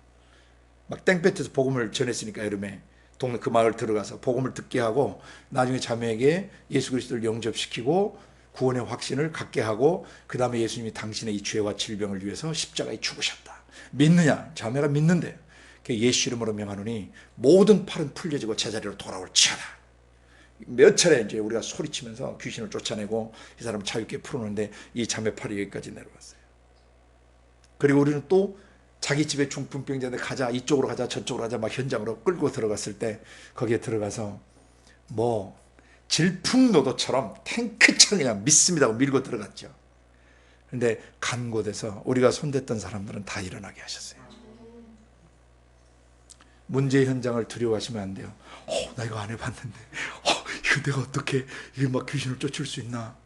막 땡볕에서 복음을 전했으니까 여름에 동네 그 마을 들어가서 복음을 듣게 하고, 나중에 자매에게 예수 그리스도를 영접시키고 구원의 확신을 갖게 하고, 그 다음에 예수님이 당신의 이 죄와 질병을 위해서 십자가에 죽으셨다. 믿느냐? 자매가 믿는데 예수 이름으로 명하노니 모든 팔은 풀려지고 제자리로 돌아올지어다. 몇 차례 이제 우리가 소리치면서 귀신을 쫓아내고 이 사람을 자유롭게 풀어놓는데 이 자매 팔이 여기까지 내려왔어요. 그리고 우리는 또 자기 집에 중풍병자들 가자, 이쪽으로 가자, 저쪽으로 가자 막 현장으로 끌고 들어갔을 때, 거기에 들어가서 질풍노도처럼 탱크처럼 그냥 믿습니다고 밀고 들어갔죠. 그런데 간 곳에서 우리가 손댔던 사람들은 다 일어나게 하셨어요. 문제의 현장을 두려워하시면 안 돼요. 나 이거 안 해봤는데 이거 내가 어떻게 이거 막 귀신을 쫓을 수 있나.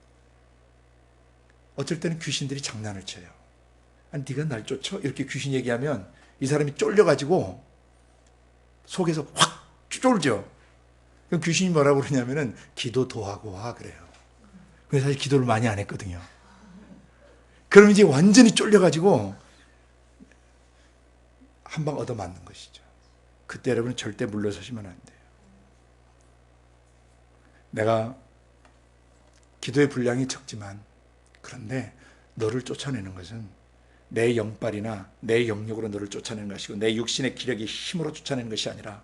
어쩔 때는 귀신들이 장난을 쳐요. 아니 네가 날 쫓아? 이렇게 귀신 얘기하면 이 사람이 쫄려가지고 속에서 확 쫄죠. 그럼 귀신이 뭐라고 그러냐면은 기도 더 하고 와 그래요. 근데 사실 기도를 많이 안 했거든요. 그럼 이제 완전히 쫄려가지고 한 방 얻어맞는 것이죠. 그때 여러분은 절대 물러서시면 안 돼요. 내가 기도의 분량이 적지만, 그런데 너를 쫓아내는 것은 내 영빨이나 내 영역으로 너를 쫓아내는 것이고 내 육신의 기력이 힘으로 쫓아내는 것이 아니라,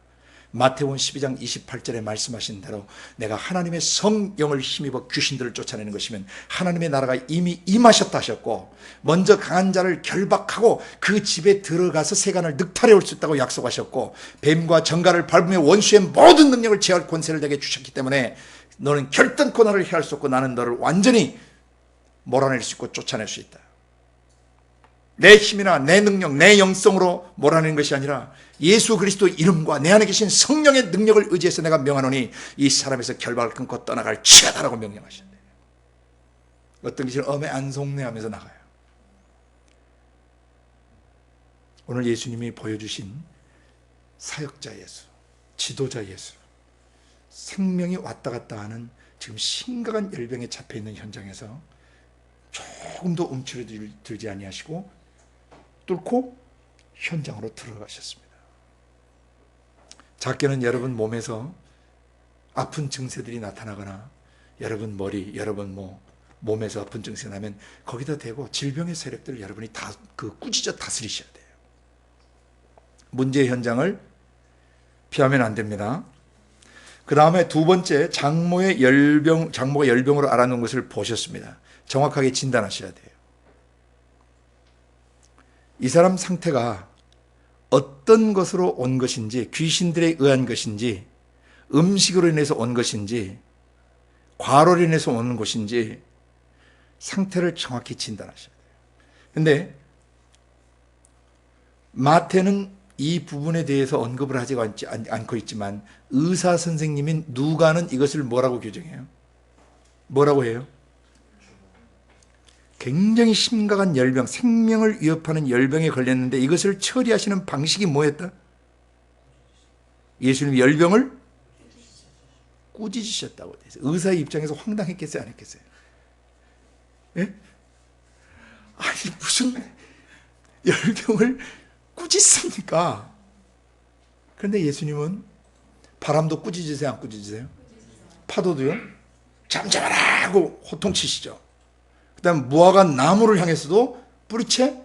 마태복음 12장 28절에 말씀하신 대로 내가 하나님의 성령을 힘입어 귀신들을 쫓아내는 것이면 하나님의 나라가 이미 임하셨다 하셨고, 먼저 강한 자를 결박하고 그 집에 들어가서 세간을 늑탈해 올 수 있다고 약속하셨고, 뱀과 정갈을 밟으며 원수의 모든 능력을 제할 권세를 내게 주셨기 때문에 너는 결단코 나를 해할 수 없고 나는 너를 완전히 몰아낼 수 있고 쫓아낼 수 있다. 내 힘이나 내 능력, 내 영성으로 몰아내는 것이 아니라 예수 그리스도 이름과 내 안에 계신 성령의 능력을 의지해서 내가 명하노니 이 사람에서 결박을 끊고 떠나갈 치하다라고 명령하셨대요. 어떤 귀신을 엄에 안 속내하면서 나가요. 오늘 예수님이 보여주신 사역자 예수, 지도자 예수, 생명이 왔다 갔다 하는 지금 심각한 열병에 잡혀있는 현장에서 조금도 움츠러들지 아니하시고 뚫고 현장으로 들어가셨습니다. 작게는 여러분 몸에서 아픈 증세들이 나타나거나 여러분 머리, 여러분 몸에서 아픈 증세가 나면 거기다 대고 질병의 세력들을 여러분이 다 꾸짖어 다스리셔야 돼요. 문제의 현장을 피하면 안 됩니다. 그 다음에 두 번째, 장모가 열병으로 알아놓은 것을 보셨습니다. 정확하게 진단하셔야 돼요. 이 사람 상태가 어떤 것으로 온 것인지, 귀신들에 의한 것인지, 음식으로 인해서 온 것인지, 과로로 인해서 오는 것인지 상태를 정확히 진단하셔야 돼요. 그런데 마태는 이 부분에 대해서 언급을 하지 않고 있지만 의사 선생님인 누가는 이것을 뭐라고 규정해요? 뭐라고 해요? 굉장히 심각한 열병, 생명을 위협하는 열병에 걸렸는데 이것을 처리하시는 방식이 뭐였다? 예수님이 열병을 꾸짖으셨다고 돼 있어요. 의사의 입장에서 황당했겠어요, 안 했겠어요? 예? 아니 무슨 열병을 꾸짖습니까? 그런데 예수님은 바람도 꾸짖으세요, 안 꾸짖으세요? 파도도요? 잠잠하라 하고 호통치시죠. 그 다음 무화과 나무를 향해서도 뿌리채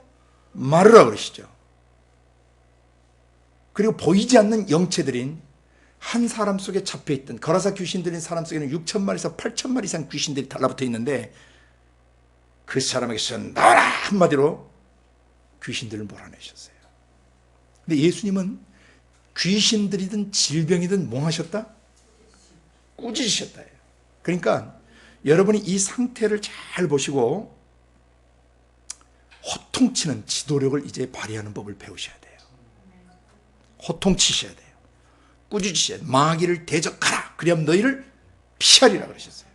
마르라 그러시죠. 그리고 보이지 않는 영체들인 한 사람 속에 잡혀있던, 거라사 귀신들인 사람 속에는 6,000마리에서 8,000마리 이상 귀신들이 달라붙어 있는데 그 사람에게서 나와라 한마디로 귀신들을 몰아내셨어요. 근데 예수님은 귀신들이든 질병이든 뭐 하셨다? 꾸짖으셨다. 그러니까 여러분이 이 상태를 잘 보시고 호통치는 지도력을 이제 발휘하는 법을 배우셔야 돼요. 호통치셔야 돼요. 꾸짖으셔야 돼요. 마귀를 대적하라. 그리하면 너희를 피하리라 그러셨어요.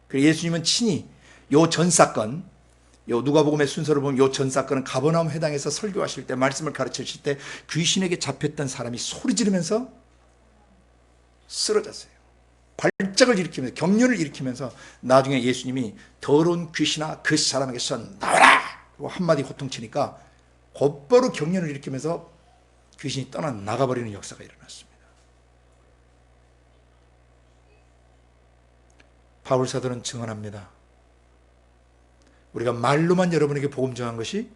그리고 예수님은 친히 요 전 사건, 요 누가복음의 순서를 보면 요 전 사건은 가버나움 회당에서 설교하실 때, 말씀을 가르치실 때 귀신에게 잡혔던 사람이 소리 지르면서 쓰러졌어요. 발작을 일으키면서, 격려를 일으키면서 나중에 예수님이 더러운 귀신아 그 사람에게서 나와라! 한마디 호통치니까 곧바로 격려를 일으키면서 귀신이 떠나 나가버리는 역사가 일어났습니다. 바울사도는 증언합니다. 우리가 말로만 여러분에게 복음 전한 것이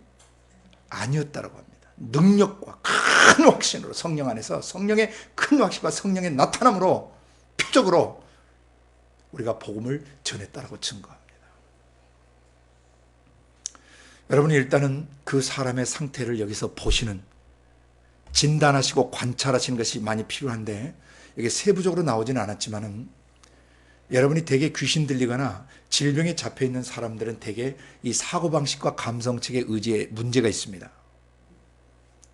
아니었다라고 합니다. 능력과 큰 확신으로, 성령 안에서 성령의 큰 확신과 성령의 나타남으로, 표적으로 우리가 복음을 전했다라고 증거합니다. 여러분이 일단은 그 사람의 상태를 여기서 보시는, 진단하시고 관찰하시는 것이 많이 필요한데, 이게 세부적으로 나오지는 않았지만은 여러분이 대개 귀신 들리거나 질병에 잡혀있는 사람들은 대개 이 사고방식과 감성책의 의지에 문제가 있습니다.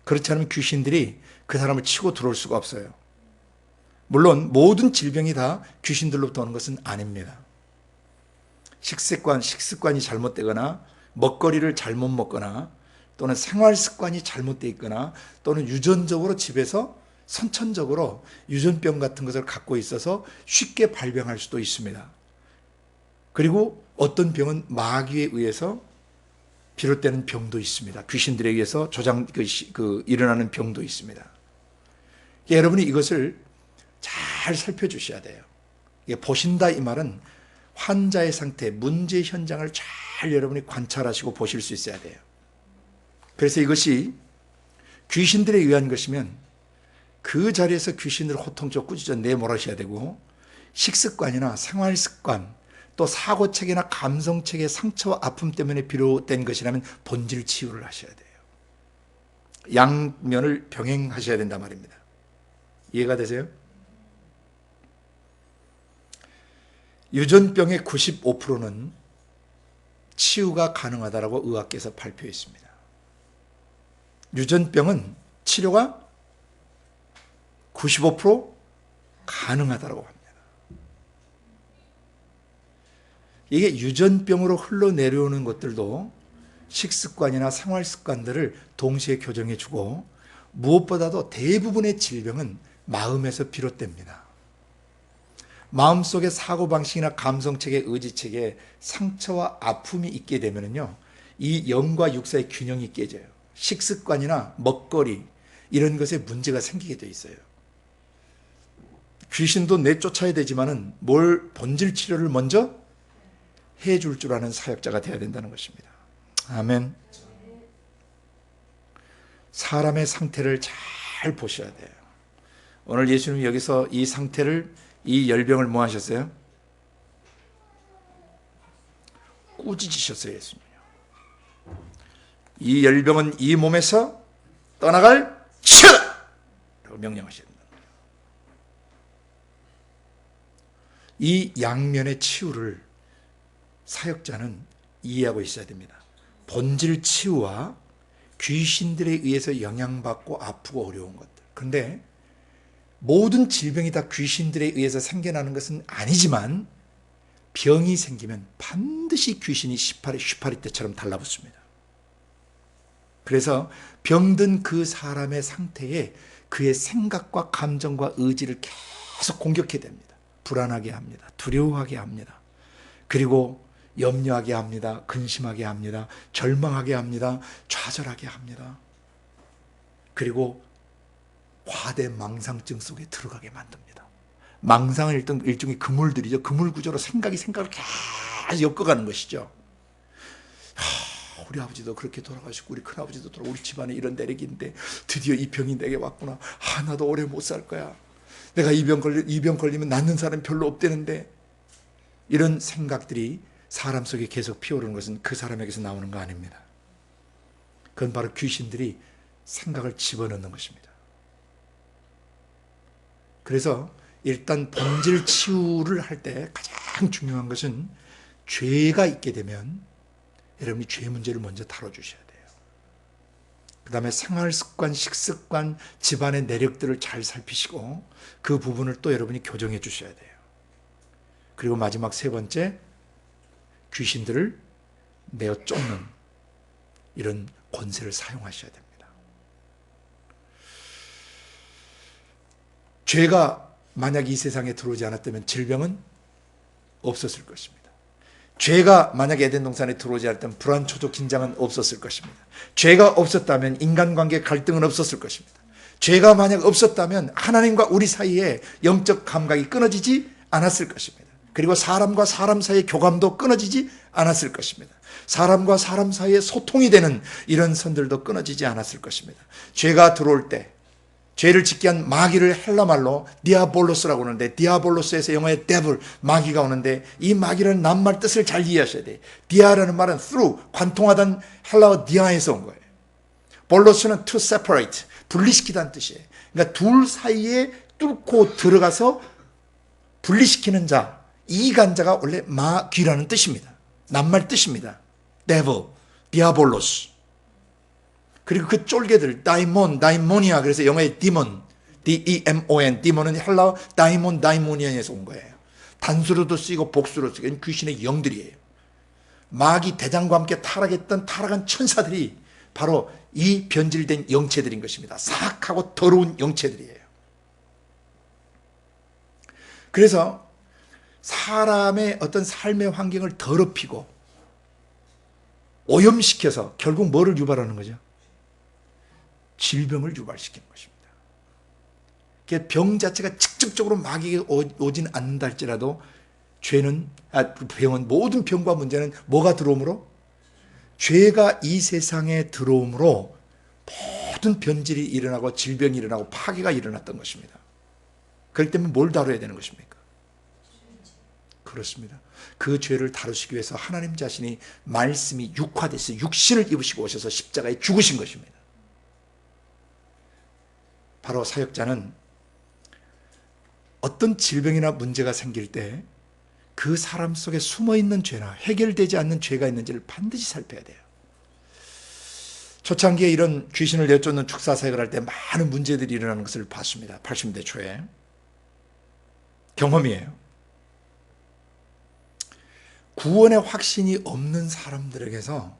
그렇지 않으면 귀신들이 그 사람을 치고 들어올 수가 없어요. 물론 모든 질병이 다 귀신들로부터 오는 것은 아닙니다. 식습관이 잘못되거나 먹거리를 잘못 먹거나 또는 생활습관이 잘못되어 있거나 또는 유전적으로 집에서 선천적으로 유전병 같은 것을 갖고 있어서 쉽게 발병할 수도 있습니다. 그리고 어떤 병은 마귀에 의해서 비롯되는 병도 있습니다. 귀신들에 의해서 일어나는 병도 있습니다. 여러분이 이것을 잘 살펴주셔야 돼요. 보신다 이 말은 환자의 상태, 문제 현장을 잘 여러분이 관찰하시고 보실 수 있어야 돼요. 그래서 이것이 귀신들에 의한 것이면 그 자리에서 귀신을 호통쳐 꾸짖어 내몰아셔야 되고, 식습관이나 생활습관, 또 사고체계나 감성체계의 상처와 아픔 때문에 비롯된 것이라면 본질 치유를 하셔야 돼요. 양면을 병행하셔야 된단 말입니다. 이해가 되세요? 유전병의 95%는 치유가 가능하다고 의학계에서 발표했습니다. 유전병은 치료가 95% 가능하다고 합니다. 이게 유전병으로 흘러내려오는 것들도 식습관이나 생활습관들을 동시에 교정해주고, 무엇보다도 대부분의 질병은 마음에서 비롯됩니다. 마음속에 사고방식이나 감성체계, 의지체계에 상처와 아픔이 있게 되면요, 이 영과 육사의 균형이 깨져요. 식습관이나 먹거리 이런 것에 문제가 생기게 돼 있어요. 귀신도 내쫓아야 되지만은 본질 치료를 먼저 해줄 줄 아는 사역자가 되어야 된다는 것입니다. 아멘. 사람의 상태를 잘 보셔야 돼요. 오늘 예수님이 여기서 이 상태를, 이 열병을 뭐 하셨어요? 꾸짖으셨어요, 예수님이요. 이 열병은 이 몸에서 떠나갈 치워라! 라고 명령하셔야 된다. 이 양면의 치유를 사역자는 이해하고 있어야 됩니다. 본질 치유와 귀신들에 의해서 영향받고 아프고 어려운 것들. 그런데 모든 질병이 다 귀신들에 의해서 생겨나는 것은 아니지만 병이 생기면 반드시 귀신이 슈파리 때처럼 달라붙습니다. 그래서 병든 그 사람의 상태에 그의 생각과 감정과 의지를 계속 공격해야 됩니다. 불안하게 합니다. 두려워하게 합니다. 그리고 염려하게 합니다. 근심하게 합니다. 절망하게 합니다. 좌절하게 합니다. 그리고 과대 망상증 속에 들어가게 만듭니다. 망상은 일종의 그물들이죠. 그물 구조로 생각을 계속 엮어가는 것이죠. 우리 아버지도 그렇게 돌아가시고 우리 큰아버지도 우리 집안에 이런 내력인데 드디어 이 병이 내게 왔구나. 나도 오래 못 살 거야. 내가 이 병 걸리면 낫는 사람이 별로 없대는데. 이런 생각들이 사람 속에 계속 피어오르는 것은 그 사람에게서 나오는 거 아닙니다. 그건 바로 귀신들이 생각을 집어넣는 것입니다. 그래서 일단 본질 치유를 할 때 가장 중요한 것은 죄가 있게 되면 여러분이 죄 문제를 먼저 다뤄주셔야 돼요. 그 다음에 생활습관, 식습관, 집안의 내력들을 잘 살피시고 그 부분을 또 여러분이 교정해 주셔야 돼요. 그리고 마지막 세 번째, 귀신들을 내어 쫓는 이런 권세를 사용하셔야 됩니다. 죄가 만약 이 세상에 들어오지 않았다면 질병은 없었을 것입니다. 죄가 만약 에덴 동산에 들어오지 않았다면 불안, 초조, 긴장은 없었을 것입니다. 죄가 없었다면 인간관계 갈등은 없었을 것입니다. 죄가 만약 없었다면 하나님과 우리 사이에 영적 감각이 끊어지지 않았을 것입니다. 그리고 사람과 사람 사이의 교감도 끊어지지 않았을 것입니다. 사람과 사람 사이의 소통이 되는 이런 선들도 끊어지지 않았을 것입니다. 죄가 들어올 때 죄를 짓게 한 마귀를 헬라말로 디아볼로스라고 하는데, 디아볼로스에서 영어의 데블, 마귀가 오는데 이 마귀라는 낱말 뜻을 잘 이해하셔야 돼요. 디아라는 말은 through, 관통하던 헬라어 디아에서 온 거예요. 볼로스는 to separate, 분리시키다는 뜻이에요. 그러니까 둘 사이에 뚫고 들어가서 분리시키는 자, 이간자가 원래 마귀라는 뜻입니다. 낱말 뜻입니다. 데블, 디아볼로스. 그리고 그 쫄개들, 다이모니아, 그래서 영어의 디몬, D-E-M-O-N, 디몬은 헬라어 다이모니아에서 온 거예요. 단수로도 쓰이고 복수로 쓰이고 귀신의 영들이에요. 마귀 대장과 함께 타락한 천사들이 바로 이 변질된 영체들인 것입니다. 사악하고 더러운 영체들이에요. 그래서 사람의 어떤 삶의 환경을 더럽히고 오염시켜서 결국 뭐를 유발하는 거죠? 질병을 유발시키는 것입니다. 병 자체가 직접적으로 마귀가 오진 않는다 할지라도 병은 모든 병과 문제는 뭐가 들어오므로? 죄가 이 세상에 들어오므로 모든 변질이 일어나고 질병이 일어나고 파괴가 일어났던 것입니다. 그렇기 때문에 뭘 다뤄야 되는 것입니까? 그렇습니다. 그 죄를 다루시기 위해서 하나님 자신이 말씀이 육화돼서 육신을 입으시고 오셔서 십자가에 죽으신 것입니다. 바로 사역자는 어떤 질병이나 문제가 생길 때 그 사람 속에 숨어있는 죄나 해결되지 않는 죄가 있는지를 반드시 살펴야 돼요. 초창기에 이런 귀신을 내쫓는 축사 사역을 할 때 많은 문제들이 일어나는 것을 봤습니다. 80대 초에. 경험이에요. 구원의 확신이 없는 사람들에게서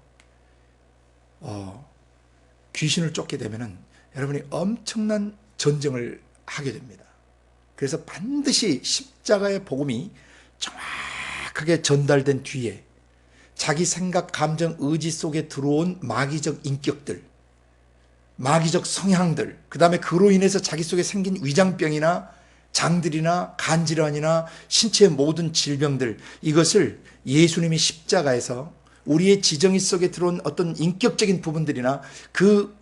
귀신을 쫓게 되면은 여러분이 엄청난 전쟁을 하게 됩니다. 그래서 반드시 십자가의 복음이 정확하게 전달된 뒤에 자기 생각, 감정, 의지 속에 들어온 마귀적 인격들, 마귀적 성향들, 그 다음에 그로 인해서 자기 속에 생긴 위장병이나 장들이나 간질환이나 신체의 모든 질병들, 이것을 예수님이 십자가에서 우리의 지정의 속에 들어온 어떤 인격적인 부분들이나 그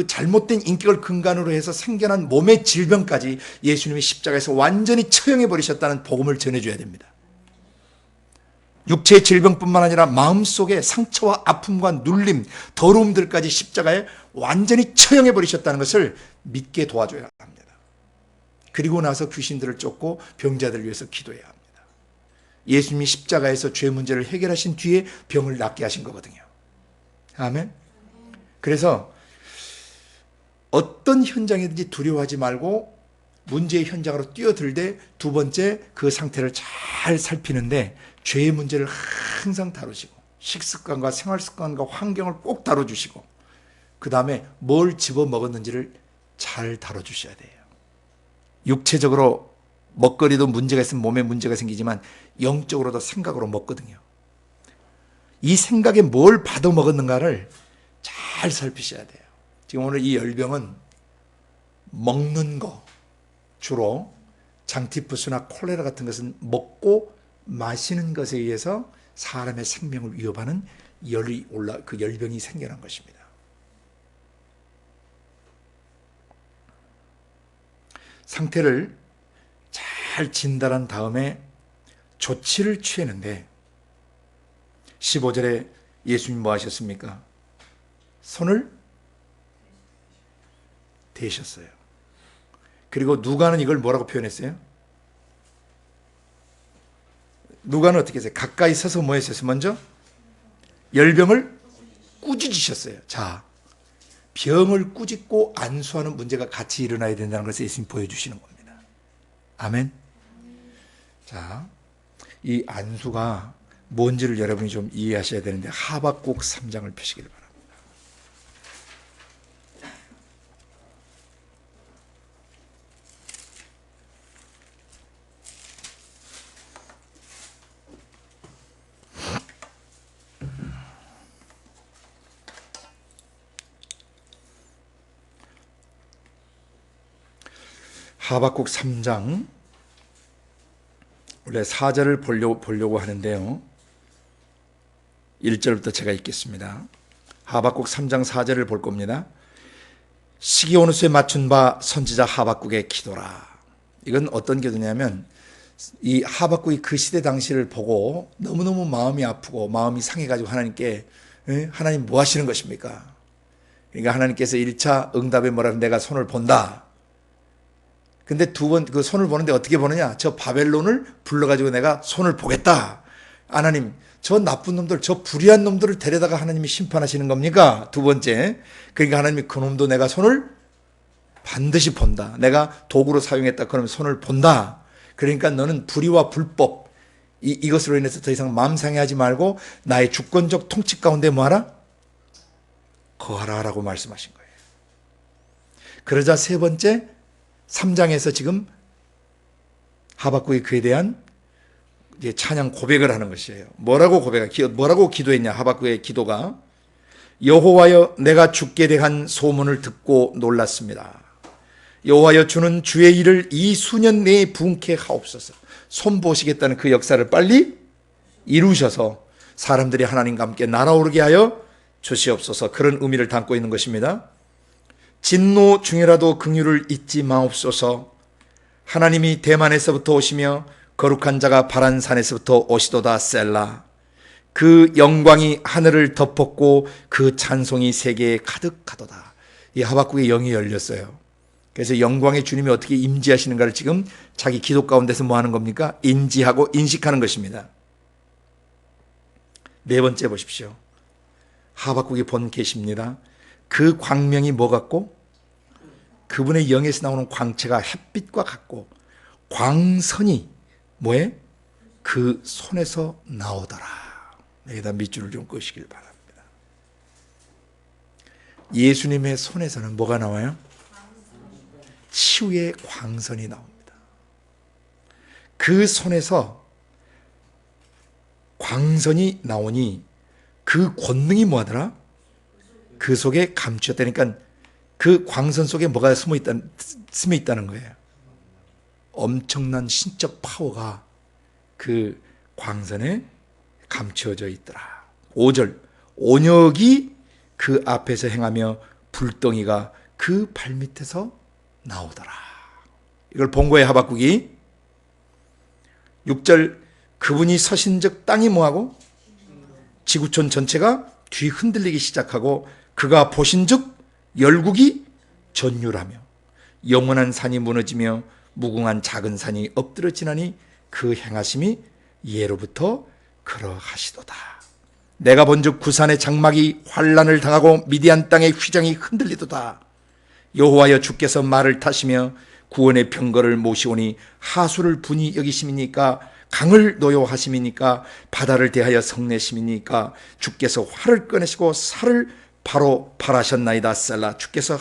잘못된 인격을 근간으로 해서 생겨난 몸의 질병까지 예수님이 십자가에서 완전히 처형해 버리셨다는 복음을 전해줘야 됩니다. 육체의 질병뿐만 아니라 마음속의 상처와 아픔과 눌림, 더러움들까지 십자가에 완전히 처형해 버리셨다는 것을 믿게 도와줘야 합니다. 그리고 나서 귀신들을 쫓고 병자들을 위해서 기도해야 합니다. 예수님이 십자가에서 죄 문제를 해결하신 뒤에 병을 낫게 하신 거거든요. 아멘. 그래서 어떤 현장이든지 두려워하지 말고 문제의 현장으로 뛰어들되, 두 번째 그 상태를 잘 살피는데 죄의 문제를 항상 다루시고 식습관과 생활습관과 환경을 꼭 다뤄주시고, 그 다음에 뭘 집어먹었는지를 잘 다뤄주셔야 돼요. 육체적으로 먹거리도 문제가 있으면 몸에 문제가 생기지만 영적으로도 생각으로 먹거든요. 이 생각에 뭘 받아 먹었는가를 잘 살피셔야 돼요. 지금 오늘 이 열병은 먹는 거, 주로 장티푸스나 콜레라 같은 것은 먹고 마시는 것에 의해서 사람의 생명을 위협하는 그 열병이 생겨난 것입니다. 상태를 잘 진단한 다음에 조치를 취했는데, 15절에 예수님 뭐 하셨습니까? 손을 대셨어요. 그리고 누가는 이걸 뭐라고 표현했어요? 누가는 어떻게 했어요? 가까이 서서 뭐 했어요? 먼저 열병을 꾸짖으셨어요. 자, 병을 꾸짖고 안수하는 문제가 같이 일어나야 된다는 것을 예수님 보여주시는 겁니다. 아멘. 자, 이 안수가 뭔지를 여러분이 좀 이해하셔야 되는데, 하박국 3장을 펴시길 바랍니다. 하박국 3장 원래 4절을 보려고 하는데요, 1절부터 제가 읽겠습니다. 하박국 3장 4절을 볼 겁니다. 시기 어느 수에 맞춘 바 선지자 하박국의 기도라. 이건 어떤 기도냐면, 이 하박국이 그 시대 당시를 보고 너무너무 마음이 아프고 마음이 상해가지고 하나님께, 하나님 뭐 하시는 것입니까? 그러니까 하나님께서 1차 응답에 뭐라면 내가 손을 본다. 근데 두 번 그 손을 보는데 어떻게 보느냐? 저 바벨론을 불러가지고 내가 손을 보겠다. 하나님, 저 나쁜 놈들, 저 불의한 놈들을 데려다가 하나님이 심판하시는 겁니까? 두 번째, 그러니까 하나님이 그 놈도 내가 손을 반드시 본다. 내가 도구로 사용했다. 그러면 손을 본다. 그러니까 너는 불의와 불법, 이것으로 인해서 더 이상 마음 상해하지 말고 나의 주권적 통치 가운데 뭐하라? 거하라 라고 말씀하신 거예요. 그러자 세 번째, 3장에서 지금 하박국이 그에 대한 이제 찬양 고백을 하는 것이에요. 뭐라고 기도했냐? 하박국의 기도가, 여호와여, 내가 주께 대한 소문을 듣고 놀랐습니다. 여호와여, 주는 주의 일을 이 수년 내에 부응케 하옵소서. 손보시겠다는 그 역사를 빨리 이루셔서 사람들이 하나님과 함께 날아오르게 하여 주시옵소서. 그런 의미를 담고 있는 것입니다. 진노 중에라도 긍휼을 잊지 마옵소서. 하나님이 대만에서부터 오시며 거룩한 자가 바란 산에서부터 오시도다. 셀라. 그 영광이 하늘을 덮었고 그 찬송이 세계에 가득하도다. 이 하박국의 영이 열렸어요. 그래서 영광의 주님이 어떻게 임재하시는가를 지금 자기 기도 가운데서 뭐 하는 겁니까? 인지하고 인식하는 것입니다. 네 번째 보십시오. 하박국이 본 계시입니다. 그 광명이 뭐 같고? 그분의 영에서 나오는 광채가 햇빛과 같고, 광선이 뭐에? 그 손에서 나오더라. 여기다 밑줄을 좀 끄시길 바랍니다. 예수님의 손에서는 뭐가 나와요? 치유의 광선이 나옵니다. 그 손에서 광선이 나오니 그 권능이 뭐하더라? 그 속에 감추었다니까, 그 광선 속에 뭐가 숨어 있다는 거예요. 엄청난 신적 파워가 그 광선에 감추어져 있더라. 5절, 온역이 그 앞에서 행하며 불덩이가 그 발밑에서 나오더라. 이걸 본 거예요, 하박국이. 6절, 그분이 서신즉 땅이 뭐하고? 지구촌 전체가 뒤 흔들리기 시작하고, 그가 보신즉 열국이 전율하며. 영원한 산이 무너지며 무궁한 작은 산이 엎드러지나니 그 행하심이 예로부터 그러하시도다. 내가 본즉 구산의 장막이 환란을 당하고 미디안 땅의 휘장이 흔들리도다. 여호와여 주께서 말을 타시며 구원의 병거를 모시오니 하수를 분이 여기심이니까 강을 노여하심이니까 바다를 대하여 성내심이니까 주께서 활을 꺼내시고 살을 바로 발하셨나이다. 셀라. 주께서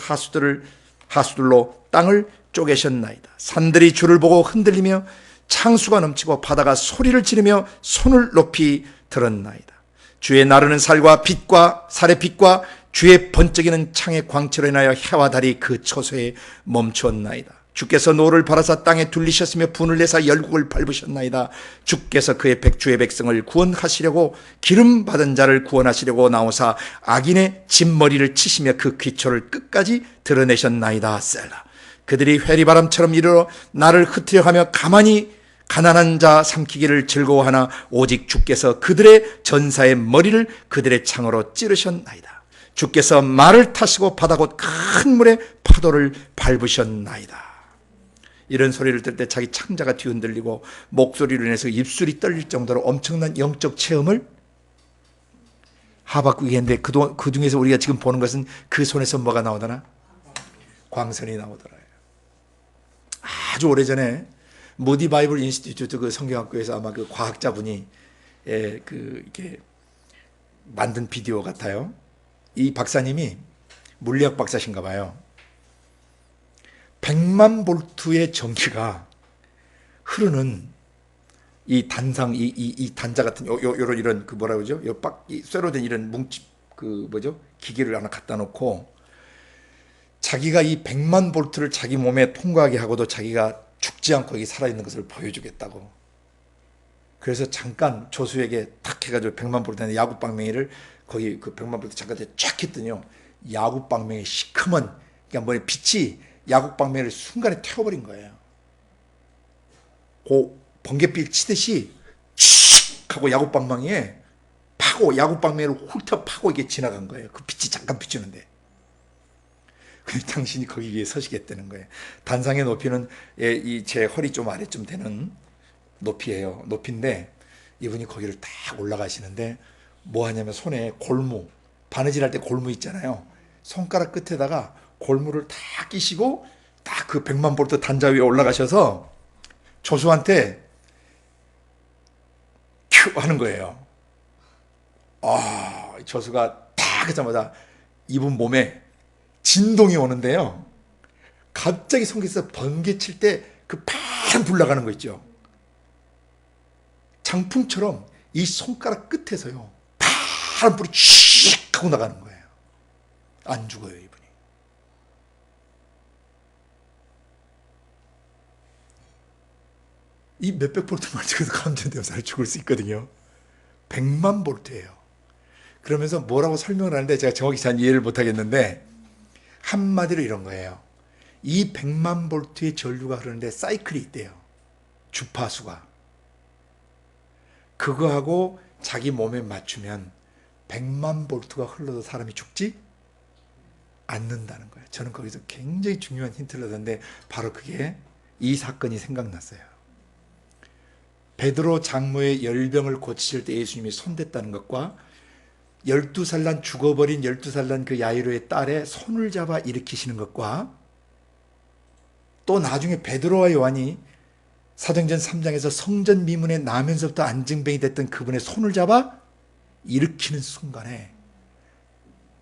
하수들로 땅을 쪼개셨나이다. 산들이 주를 보고 흔들리며 창수가 넘치고 바다가 소리를 지르며 손을 높이 들었나이다. 주의 나르는 살과 빛과 살의 빛과 주의 번쩍이는 창의 광채로 인하여 해와 달이 그 처소에 멈추었나이다. 주께서 노를 바라사 땅에 둘리셨으며 분을 내사 열국을 밟으셨나이다. 주께서 주의 백성을 구원하시려고 기름 받은 자를 구원하시려고 나오사 악인의 진머리를 치시며 그 기초를 끝까지 드러내셨나이다. 셀라. 그들이 회리바람처럼 이르러 나를 흩으려 하며 가만히 가난한 자 삼키기를 즐거워하나 오직 주께서 그들의 전사의 머리를 그들의 창으로 찌르셨나이다. 주께서 말을 타시고 바다 곧 큰 물의 파도를 밟으셨나이다. 이런 소리를 들을 때 자기 창자가 뒤흔들리고 목소리로 인해서 입술이 떨릴 정도로 엄청난 영적 체험을 하박국이 했는데 그 중에서 우리가 지금 보는 것은 그 손에서 뭐가 나오더나? 광선이 나오더라요. 아주 오래전에 모디 바이블 인스티튜트 그 성경학교에서 아마 그 과학자분이 이렇게 만든 비디오 같아요. 이 박사님이 물리학 박사신가 봐요. 100만 볼트의 전기가 흐르는 이 단상, 이 단자 같은 요런 이런 그 뭐라 그러죠? 이 쇠로 된 이런 기계를 하나 갖다 놓고 자기가 이 100만 볼트를 자기 몸에 통과하게 하고도 자기가 죽지 않고 여기 살아있는 것을 보여주겠다고. 그래서 잠깐 조수에게 탁 해가지고 100만 볼트의 야구방망이를 거기 그 100만 볼트 잠깐 쫙 했더니요. 야구방망이 시커먼, 그러니까 빛이 야구방망이를 순간에 태워버린 거예요. 그 번갯빛 치듯이 칙 하고 야구방망이에 파고 야구방망이를 훑어 파고 이게 지나간 거예요. 그 빛이 잠깐 비추는데. 당신이 거기 위에 서시겠다는 거예요. 단상의 높이는 제 허리 좀 아래쯤 되는 높이예요. 높이인데 이분이 거기를 딱 올라가시는데 뭐 하냐면 손에 골무, 바느질 할 때 골무 있잖아요. 손가락 끝에다가 골무를 다 끼시고 딱 그 100만 볼트 단자 위에 올라가셔서 조수한테 큐 하는 거예요. 조수가 딱 하자마자 이분 몸에 진동이 오는데요. 갑자기 손에서 번개 칠 때 그 파란 불 나가는 거 있죠. 장풍처럼 이 손가락 끝에서요. 파란 불이 칙 하고 나가는 거예요. 안 죽어요, 이분이. 이 몇백 볼트만 찍어도 감전되어서 죽을 수 있거든요. 100만 볼트예요. 그러면서 뭐라고 설명을 하는데 제가 정확히 잘 이해를 못 하겠는데 한마디로 이런 거예요. 이 100만 볼트의 전류가 흐르는데 사이클이 있대요. 주파수가. 그거하고 자기 몸에 맞추면 100만 볼트가 흘러도 사람이 죽지 않는다는 거예요. 저는 거기서 굉장히 중요한 힌트를 얻었는데 바로 그게 이 사건이 생각났어요. 베드로 장모의 열병을 고치실 때 예수님이 손댔다는 것과 12살 난 죽어버린 12살 난 그 야이로의 딸의 손을 잡아 일으키시는 것과 또 나중에 베드로와 요한이 사도행전 3장에서 성전 미문에 나면서부터 안증뱅이 됐던 그분의 손을 잡아 일으키는 순간에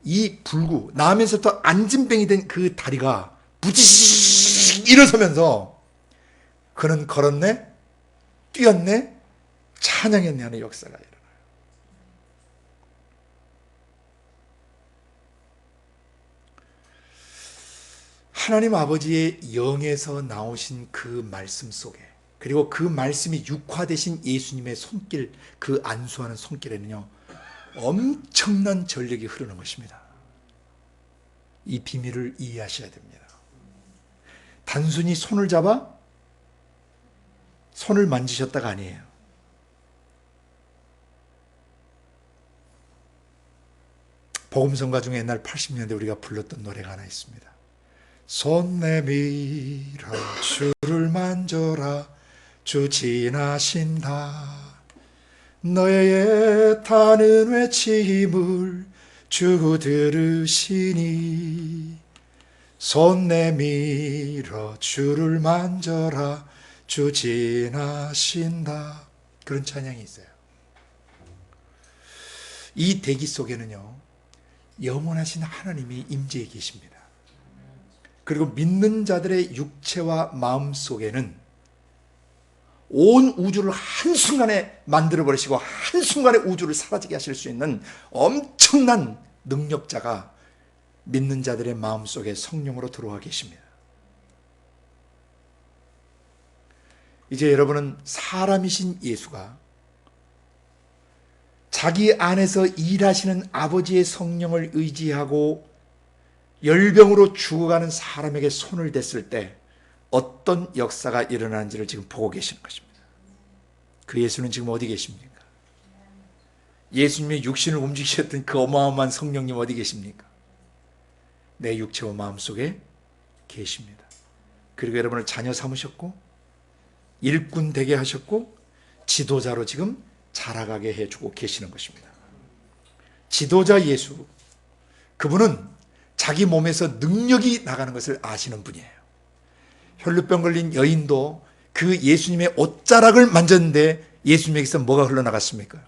이 불구 나면서부터 안증뱅이 된 그 다리가 부지직 일어서면서 그는 걸었네, 뛰었네, 찬양했네 하는 역사가 일어나요. 하나님 아버지의 영에서 나오신 그 말씀 속에 그리고 그 말씀이 육화되신 예수님의 손길, 그 안수하는 손길에는요 엄청난 전력이 흐르는 것입니다. 이 비밀을 이해하셔야 됩니다. 단순히 손을 잡아 손을 만지셨다가 아니에요. 복음성가 중에 옛날 80년대 우리가 불렀던 노래가 하나 있습니다. 손 내밀어 주를 만져라. 주 지나신다. 너의 애타는 외침을 주 들으시니 손 내밀어 주를 만져라. 주 지나신다. 그런 찬양이 있어요. 이 대기 속에는요, 영원하신 하나님이 임재해 계십니다. 그리고 믿는 자들의 육체와 마음 속에는 온 우주를 한순간에 만들어버리시고 한순간에 우주를 사라지게 하실 수 있는 엄청난 능력자가 믿는 자들의 마음속에 성령으로 들어와 계십니다. 이제 여러분은 사람이신 예수가 자기 안에서 일하시는 아버지의 성령을 의지하고 열병으로 죽어가는 사람에게 손을 댔을 때 어떤 역사가 일어나는지를 지금 보고 계시는 것입니다. 그 예수는 지금 어디 계십니까? 예수님의 육신을 움직이셨던 그 어마어마한 성령님 어디 계십니까? 내 육체와 마음 속에 계십니다. 그리고 여러분을 자녀 삼으셨고 일꾼 되게 하셨고 지도자로 지금 자라가게 해주고 계시는 것입니다. 지도자 예수, 그분은 자기 몸에서 능력이 나가는 것을 아시는 분이에요. 혈루병 걸린 여인도 그 예수님의 옷자락을 만졌는데 예수님에게서 뭐가 흘러나갔습니까?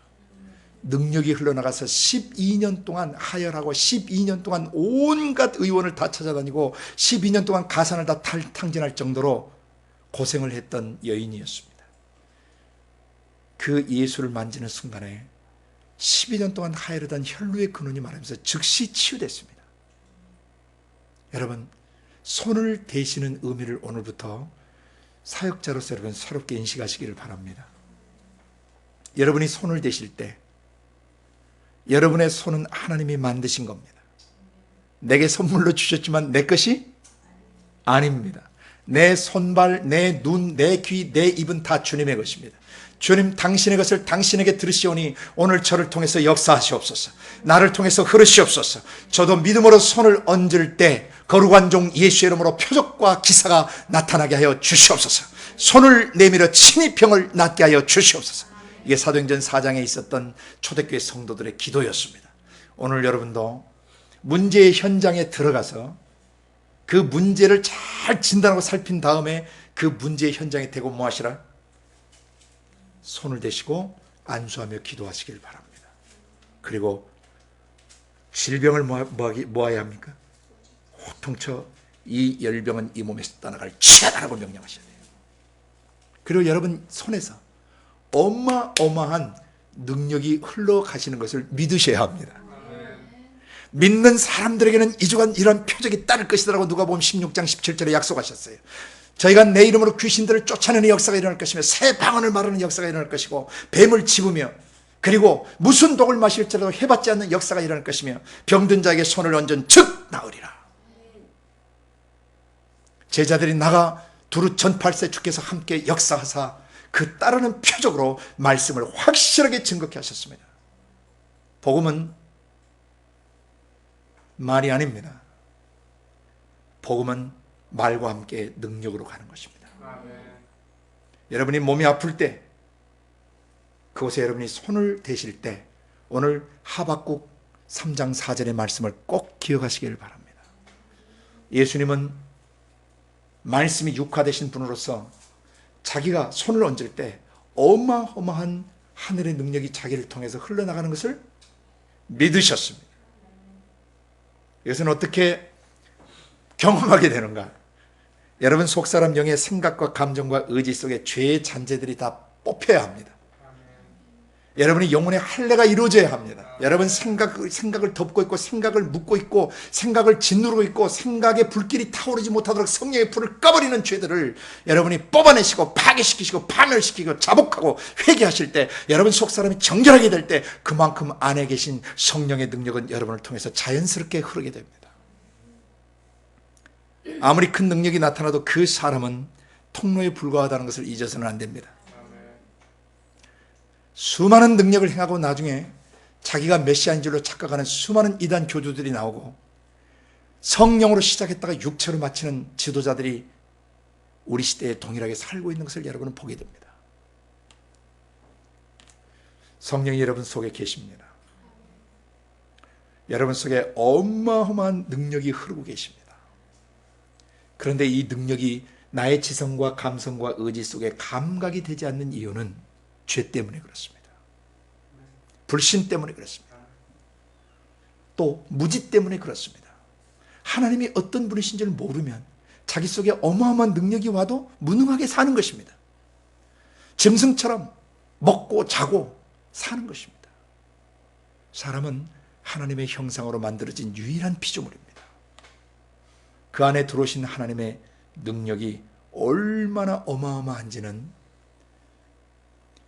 능력이 흘러나가서 12년 동안 하혈하고 12년 동안 온갖 의원을 다 찾아다니고 12년 동안 가산을 다 탕진할 정도로 고생을 했던 여인이었습니다. 그 예수를 만지는 순간에 12년 동안 하혈하던 혈루의 근원이 말하면서 즉시 치유됐습니다. 여러분, 손을 대시는 의미를 오늘부터 사역자로서 여러분 새롭게 인식하시기를 바랍니다. 여러분이 손을 대실 때 여러분의 손은 하나님이 만드신 겁니다. 내게 선물로 주셨지만 내 것이 아닙니다. 내 손발, 내 눈, 내 귀, 내 입은 다 주님의 것입니다. 주님, 당신의 것을 당신에게 들으시오니 오늘 저를 통해서 역사하시옵소서. 나를 통해서 흐르시옵소서. 저도 믿음으로 손을 얹을 때 거룩한 종 예수의 이름으로 표적과 기사가 나타나게 하여 주시옵소서. 손을 내밀어 친히 병을 낫게 하여 주시옵소서. 이게 사도행전 4장에 있었던 초대교회 성도들의 기도였습니다. 오늘 여러분도 문제의 현장에 들어가서 그 문제를 잘 진단하고 살핀 다음에 그 문제의 현장에 대고 뭐 하시라? 손을 대시고 안수하며 기도하시길 바랍니다. 그리고 질병을 뭐해야 합니까? 호통쳐 이 열병은 이 몸에서 떠나갈 치하라고 명령하셔야 돼요. 그리고 여러분 손에서 어마어마한 능력이 흘러가시는 것을 믿으셔야 합니다. 믿는 사람들에게는 이 주간 이런 표적이 따를 것이라고 누가복음 16장 17절에 약속하셨어요. 저희가 내 이름으로 귀신들을 쫓아내는 역사가 일어날 것이며 새 방언을 말하는 역사가 일어날 것이고 뱀을 집으며 그리고 무슨 독을 마실지라도 해봤지 않는 역사가 일어날 것이며 병든 자에게 손을 얹은 즉 나으리라. 제자들이 나가 두루 전팔세 주께서 함께 역사하사 그 따르는 표적으로 말씀을 확실하게 증거케 하셨습니다. 복음은 말이 아닙니다. 복음은 말과 함께 능력으로 가는 것입니다. 여러분이 몸이 아플 때 그곳에 여러분이 손을 대실 때 오늘 하박국 3장 4절의 말씀을 꼭 기억하시길 바랍니다. 예수님은 말씀이 육화되신 분으로서 자기가 손을 얹을 때 어마어마한 하늘의 능력이 자기를 통해서 흘러나가는 것을 믿으셨습니다. 이것은 어떻게 경험하게 되는가? 여러분 속사람 영의 생각과 감정과 의지 속에 죄의 잔재들이 다 뽑혀야 합니다. 여러분이 영혼의 할례가 이루어져야 합니다. 여러분 생각을 덮고 있고 생각을 묻고 있고 생각을 짓누르고 있고 생각의 불길이 타오르지 못하도록 성령의 불을 꺼버리는 죄들을 여러분이 뽑아내시고 파괴시키시고 파멸시키고 자복하고 회개하실 때 여러분 속사람이 정결하게 될 때 그만큼 안에 계신 성령의 능력은 여러분을 통해서 자연스럽게 흐르게 됩니다. 아무리 큰 능력이 나타나도 그 사람은 통로에 불과하다는 것을 잊어서는 안 됩니다. 수많은 능력을 행하고 나중에 자기가 메시아인 줄로 착각하는 수많은 이단 교주들이 나오고 성령으로 시작했다가 육체로 마치는 지도자들이 우리 시대에 동일하게 살고 있는 것을 여러분은 보게 됩니다. 성령이 여러분 속에 계십니다. 여러분 속에 어마어마한 능력이 흐르고 계십니다. 그런데 이 능력이 나의 지성과 감성과 의지 속에 감각이 되지 않는 이유는 죄 때문에 그렇습니다. 불신 때문에 그렇습니다. 또 무지 때문에 그렇습니다. 하나님이 어떤 분이신지를 모르면 자기 속에 어마어마한 능력이 와도 무능하게 사는 것입니다. 짐승처럼 먹고 자고 사는 것입니다. 사람은 하나님의 형상으로 만들어진 유일한 피조물입니다. 그 안에 들어오신 하나님의 능력이 얼마나 어마어마한지는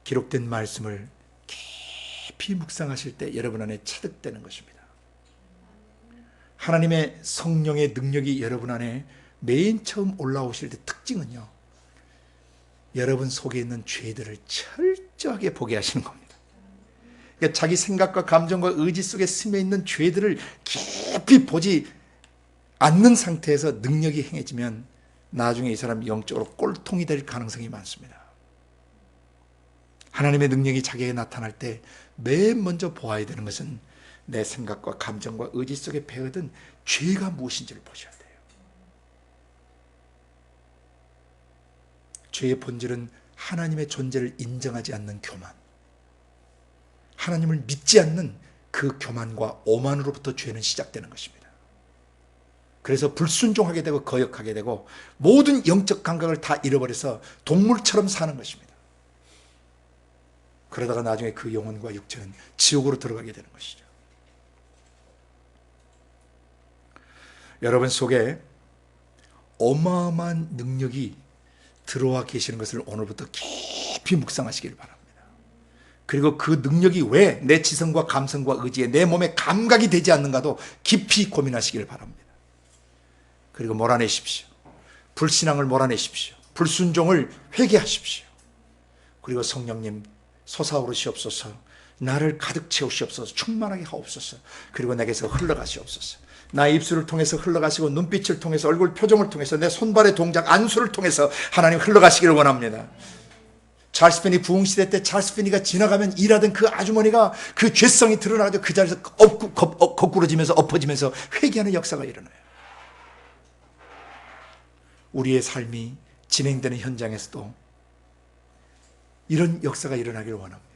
기록된 말씀을 깊이 묵상하실 때 여러분 안에 체득되는 것입니다. 하나님의 성령의 능력이 여러분 안에 맨 처음 올라오실 때 특징은요, 여러분 속에 있는 죄들을 철저하게 보게 하시는 겁니다. 그러니까 자기 생각과 감정과 의지 속에 스며 있는 죄들을 깊이 보지 않는 상태에서 능력이 행해지면 나중에 이 사람이 영적으로 꼴통이 될 가능성이 많습니다. 하나님의 능력이 자기에게 나타날 때 맨 먼저 보아야 되는 것은 내 생각과 감정과 의지 속에 배어든 죄가 무엇인지를 보셔야 돼요. 죄의 본질은 하나님의 존재를 인정하지 않는 교만, 하나님을 믿지 않는 그 교만과 오만으로부터 죄는 시작되는 것입니다. 그래서 불순종하게 되고 거역하게 되고 모든 영적 감각을 다 잃어버려서 동물처럼 사는 것입니다. 그러다가 나중에 그 영혼과 육체는 지옥으로 들어가게 되는 것이죠. 여러분 속에 어마어마한 능력이 들어와 계시는 것을 오늘부터 깊이 묵상하시길 바랍니다. 그리고 그 능력이 왜 내 지성과 감성과 의지에 내 몸에 감각이 되지 않는가도 깊이 고민하시길 바랍니다. 그리고 몰아내십시오. 불신앙을 몰아내십시오. 불순종을 회개하십시오. 그리고 성령님 솟아오르시옵소서, 나를 가득 채우시옵소서, 충만하게 하옵소서, 그리고 내게서 흘러가시옵소서. 나의 입술을 통해서 흘러가시고 눈빛을 통해서 얼굴 표정을 통해서 내 손발의 동작 안수를 통해서 하나님 흘러가시기를 원합니다. 찰스 피니 부흥시대 때 찰스 피니가 지나가면 일하던 그 아주머니가 그 죄성이 드러나가지고 그 자리에서 거꾸러지면서 엎어지면서 회개하는 역사가 일어나요. 우리의 삶이 진행되는 현장에서도 이런 역사가 일어나기를 원합니다.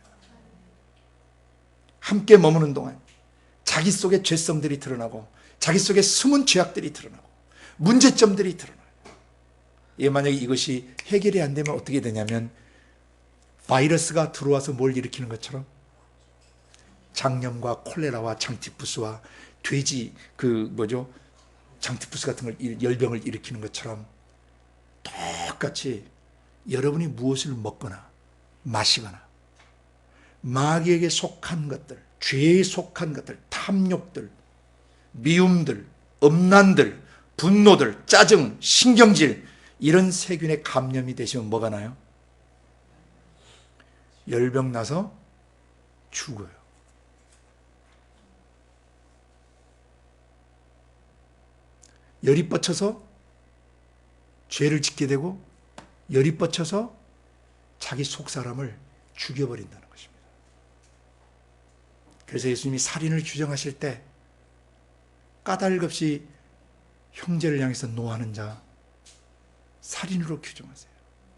함께 머무는 동안 자기 속의 죄성들이 드러나고 자기 속에 숨은 죄악들이 드러나고 문제점들이 드러나요. 만약에 이것이 해결이 안 되면 어떻게 되냐면 바이러스가 들어와서 뭘 일으키는 것처럼 장염과 콜레라와 장티푸스와 돼지 장티푸스 같은 걸 열병을 일으키는 것처럼 똑같이 여러분이 무엇을 먹거나 마시거나 마귀에게 속한 것들, 죄에 속한 것들, 탐욕들, 미움들, 음란들, 분노들, 짜증, 신경질, 이런 세균에 감염이 되시면 뭐가 나요? 열병 나서 죽어요. 열이 뻗쳐서 죄를 짓게 되고 열이 뻗쳐서 자기 속사람을 죽여버린다는 것입니다. 그래서 예수님이 살인을 규정하실 때 까닭없이 형제를 향해서 노하는 자 살인으로 규정하세요.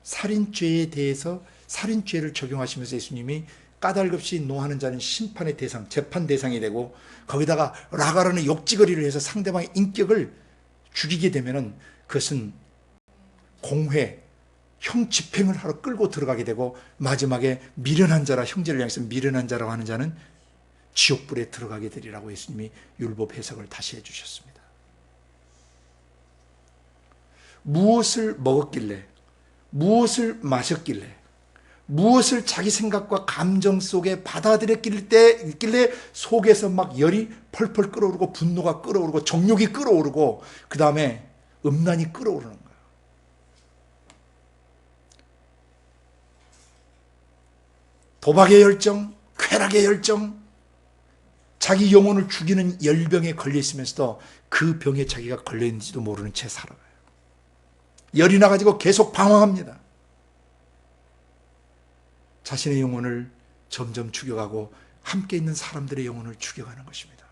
살인죄에 대해서 살인죄를 적용하시면서 예수님이 까닭없이 노하는 자는 심판의 대상, 재판 대상이 되고 거기다가 라가라는 욕지거리를 해서 상대방의 인격을 죽이게 되면은 그것은 공회, 형 집행을 하러 끌고 들어가게 되고 마지막에 미련한 자라, 형제를 향해서 미련한 자라고 하는 자는 지옥불에 들어가게 되리라고 예수님이 율법 해석을 다시 해주셨습니다. 무엇을 먹었길래, 무엇을 마셨길래, 무엇을 자기 생각과 감정 속에 받아들였길래 속에서 막 열이 펄펄 끓어오르고 분노가 끓어오르고 정욕이 끓어오르고 그 다음에 음란이 끓어오르는 거예요. 도박의 열정, 쾌락의 열정, 자기 영혼을 죽이는 열병에 걸려 있으면서도 그 병에 자기가 걸려 있는지도 모르는 채 살아가요. 열이 나가지고 계속 방황합니다. 자신의 영혼을 점점 죽여가고 함께 있는 사람들의 영혼을 죽여가는 것입니다.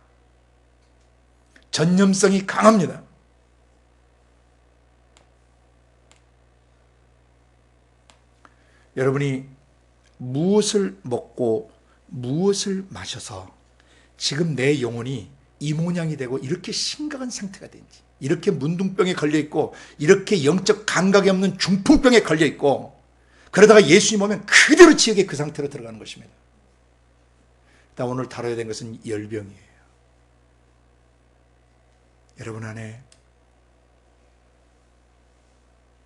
전념성이 강합니다. 여러분이 무엇을 먹고 무엇을 마셔서 지금 내 영혼이 이 모양이 되고 이렇게 심각한 상태가 된지, 이렇게 문둥병에 걸려있고 이렇게 영적 감각이 없는 중풍병에 걸려있고 그러다가 예수님 오면 그대로 지옥에 그 상태로 들어가는 것입니다. 오늘 다뤄야 될 것은 열병이에요. 여러분 안에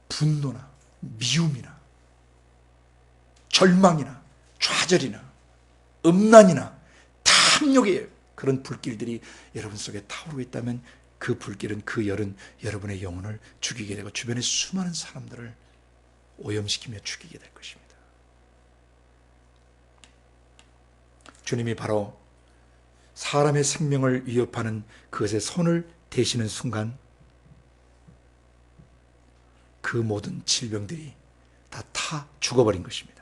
분노나 미움이나 절망이나 좌절이나 음란이나 탐욕이에요. 그런 불길들이 여러분 속에 타오르고 있다면 그 불길은, 그 열은 여러분의 영혼을 죽이게 되고 주변의 수많은 사람들을 오염시키며 죽이게 될 것입니다. 주님이 바로 사람의 생명을 위협하는 그것에 손을 대시는 순간 그 모든 질병들이 다 죽어버린 것입니다.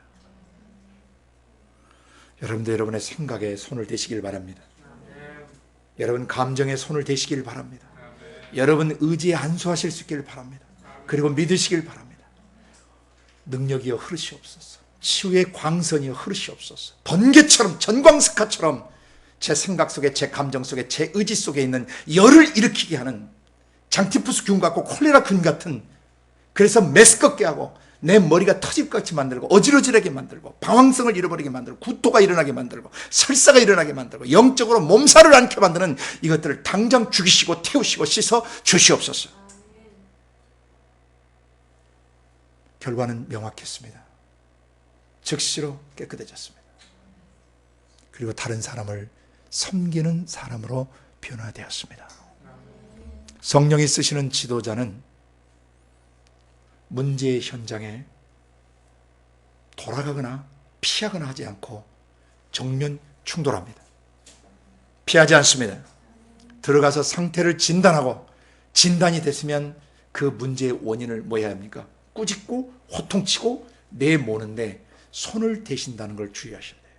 여러분도 여러분의 생각에 손을 대시길 바랍니다. 여러분 감정에 손을 대시길 바랍니다. 여러분 의지에 안수하실 수 있기를 바랍니다. 그리고 믿으시길 바랍니다. 능력이여 흐르시옵소서. 치유의 광선이여 흐르시옵소서. 번개처럼, 전광석화처럼 제 생각 속에, 제 감정 속에, 제 의지 속에 있는 열을 일으키게 하는 장티푸스 균 같고 콜레라 균 같은, 그래서 메스껍게 하고 내 머리가 터질 것 같이 만들고 어지러지게 만들고 방황성을 잃어버리게 만들고 구토가 일어나게 만들고 설사가 일어나게 만들고 영적으로 몸살을 앓게 만드는 이것들을 당장 죽이시고 태우시고 씻어 주시옵소서. 결과는 명확했습니다. 즉시로 깨끗해졌습니다. 그리고 다른 사람을 섬기는 사람으로 변화되었습니다. 성령이 쓰시는 지도자는 문제의 현장에 돌아가거나 피하거나 하지 않고 정면 충돌합니다. 피하지 않습니다. 들어가서 상태를 진단하고 진단이 됐으면 그 문제의 원인을 뭐 해야 합니까? 꾸짖고 호통치고 내모는데 손을 대신다는 걸 주의하셔야 돼요.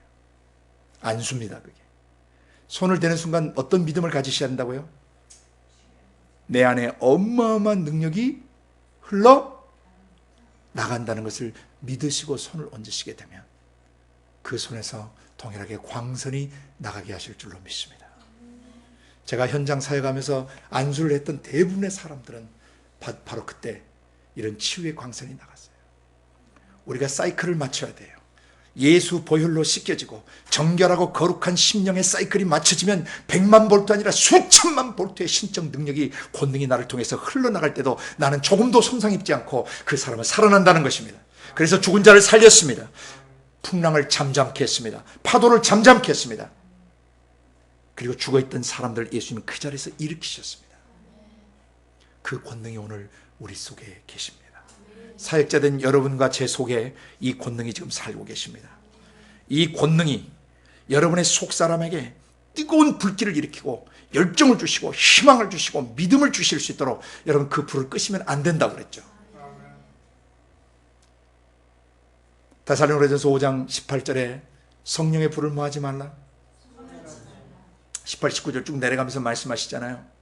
안수입니다. 그게. 손을 대는 순간 어떤 믿음을 가지셔야 한다고요? 내 안에 어마어마한 능력이 흘러 나간다는 것을 믿으시고 손을 얹으시게 되면 그 손에서 동일하게 광선이 나가게 하실 줄로 믿습니다. 제가 현장 사역하면서 안수를 했던 대부분의 사람들은 바로 그때 이런 치유의 광선이 나갔어요. 우리가 사이클을 맞춰야 돼요. 예수 보혈로 씻겨지고 정결하고 거룩한 심령의 사이클이 맞춰지면 100만 볼트 아니라 수천만 볼트의 신적 능력이, 권능이 나를 통해서 흘러나갈 때도 나는 조금도 손상 입지 않고 그 사람은 살아난다는 것입니다. 그래서 죽은 자를 살렸습니다. 풍랑을 잠잠케 했습니다. 파도를 잠잠케 했습니다. 그리고 죽어있던 사람들 예수님은 그 자리에서 일으키셨습니다. 그 권능이 오늘 우리 속에 계십니다. 사역자된 여러분과 제 속에 이 권능이 지금 살고 계십니다. 이 권능이 여러분의 속사람에게 뜨거운 불길을 일으키고 열정을 주시고 희망을 주시고 믿음을 주실 수 있도록 여러분 그 불을 끄시면 안 된다고 그랬죠. 데살로니가전서 5장 18절에 성령의 불을 뭐 하지 말라? 18, 19절 쭉 내려가면서 말씀하시잖아요.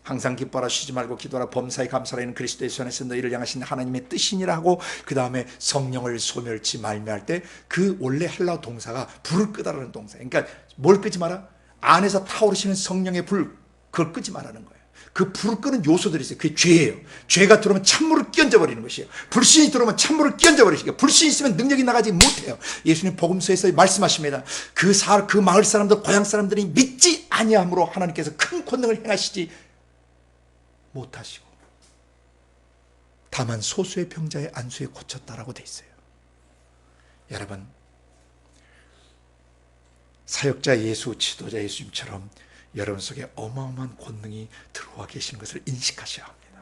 항상 기뻐하라, 쉬지 말고 기도하라, 범사에 감사하라, 이는 그리스도의 손에서 너희를 향하신 하나님의 뜻이니라 하고 그 다음에 성령을 소멸치 말미할 때 그 원래 헬라어 동사가 불을 끄다라는 동사예요. 그러니까 뭘 끄지 마라? 안에서 타오르시는 성령의 불, 그걸 끄지 말라는 거예요. 그 불을 끄는 요소들이 있어요. 그게 죄예요. 죄가 들어오면 찬물을 끼얹어 버리는 것이에요. 불신이 들어오면 찬물을 끼얹어 버리시고, 불신이 있으면 능력이 나가지 못해요. 예수님 복음서에서 말씀하십니다. 그 마을 사람들, 고향 사람들이 믿지 아니함으로 하나님께서 큰 권능을 행하시지 못하시고 다만 소수의 병자의 안수에 고쳤다라고 돼 있어요. 여러분, 사역자 예수, 지도자 예수님처럼 여러분 속에 어마어마한 권능이 들어와 계시는 것을 인식하셔야 합니다.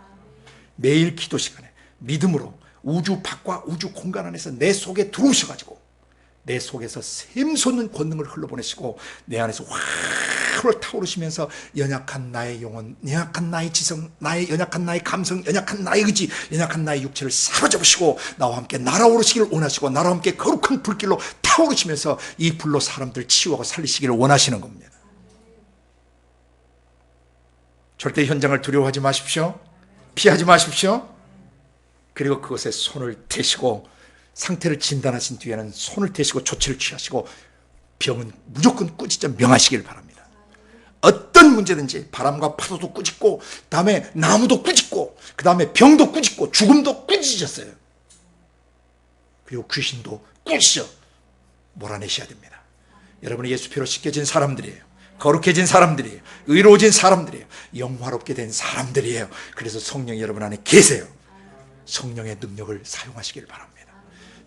매일 기도 시간에 믿음으로 우주 밖과 우주 공간 안에서 내 속에 들어오셔가지고 내 속에서 샘솟는 권능을 흘러보내시고 내 안에서 확 타오르시면서 연약한 나의 영혼, 연약한 나의 지성, 연약한 나의 감성, 연약한 나의 의지, 연약한 나의 육체를 사로잡으시고 나와 함께 날아오르시기를 원하시고 나와 함께 거룩한 불길로 타오르시면서 이 불로 사람들 치유하고 살리시기를 원하시는 겁니다. 절대 현장을 두려워하지 마십시오. 피하지 마십시오. 그리고 그것에 손을 대시고 상태를 진단하신 뒤에는 손을 대시고 조치를 취하시고 병은 무조건 꾸짖어 명하시길 바랍니다. 어떤 문제든지 바람과 파도도 꾸짖고, 그 다음에 나무도 꾸짖고, 그 다음에 병도 꾸짖고, 죽음도 꾸짖었어요. 그리고 귀신도 꾸짖어 몰아내셔야 됩니다. 여러분은 예수 피로 씻겨진 사람들이에요. 거룩해진 사람들이에요. 의로워진 사람들이에요. 영화롭게 된 사람들이에요. 그래서 성령이 여러분 안에 계세요. 성령의 능력을 사용하시길 바랍니다.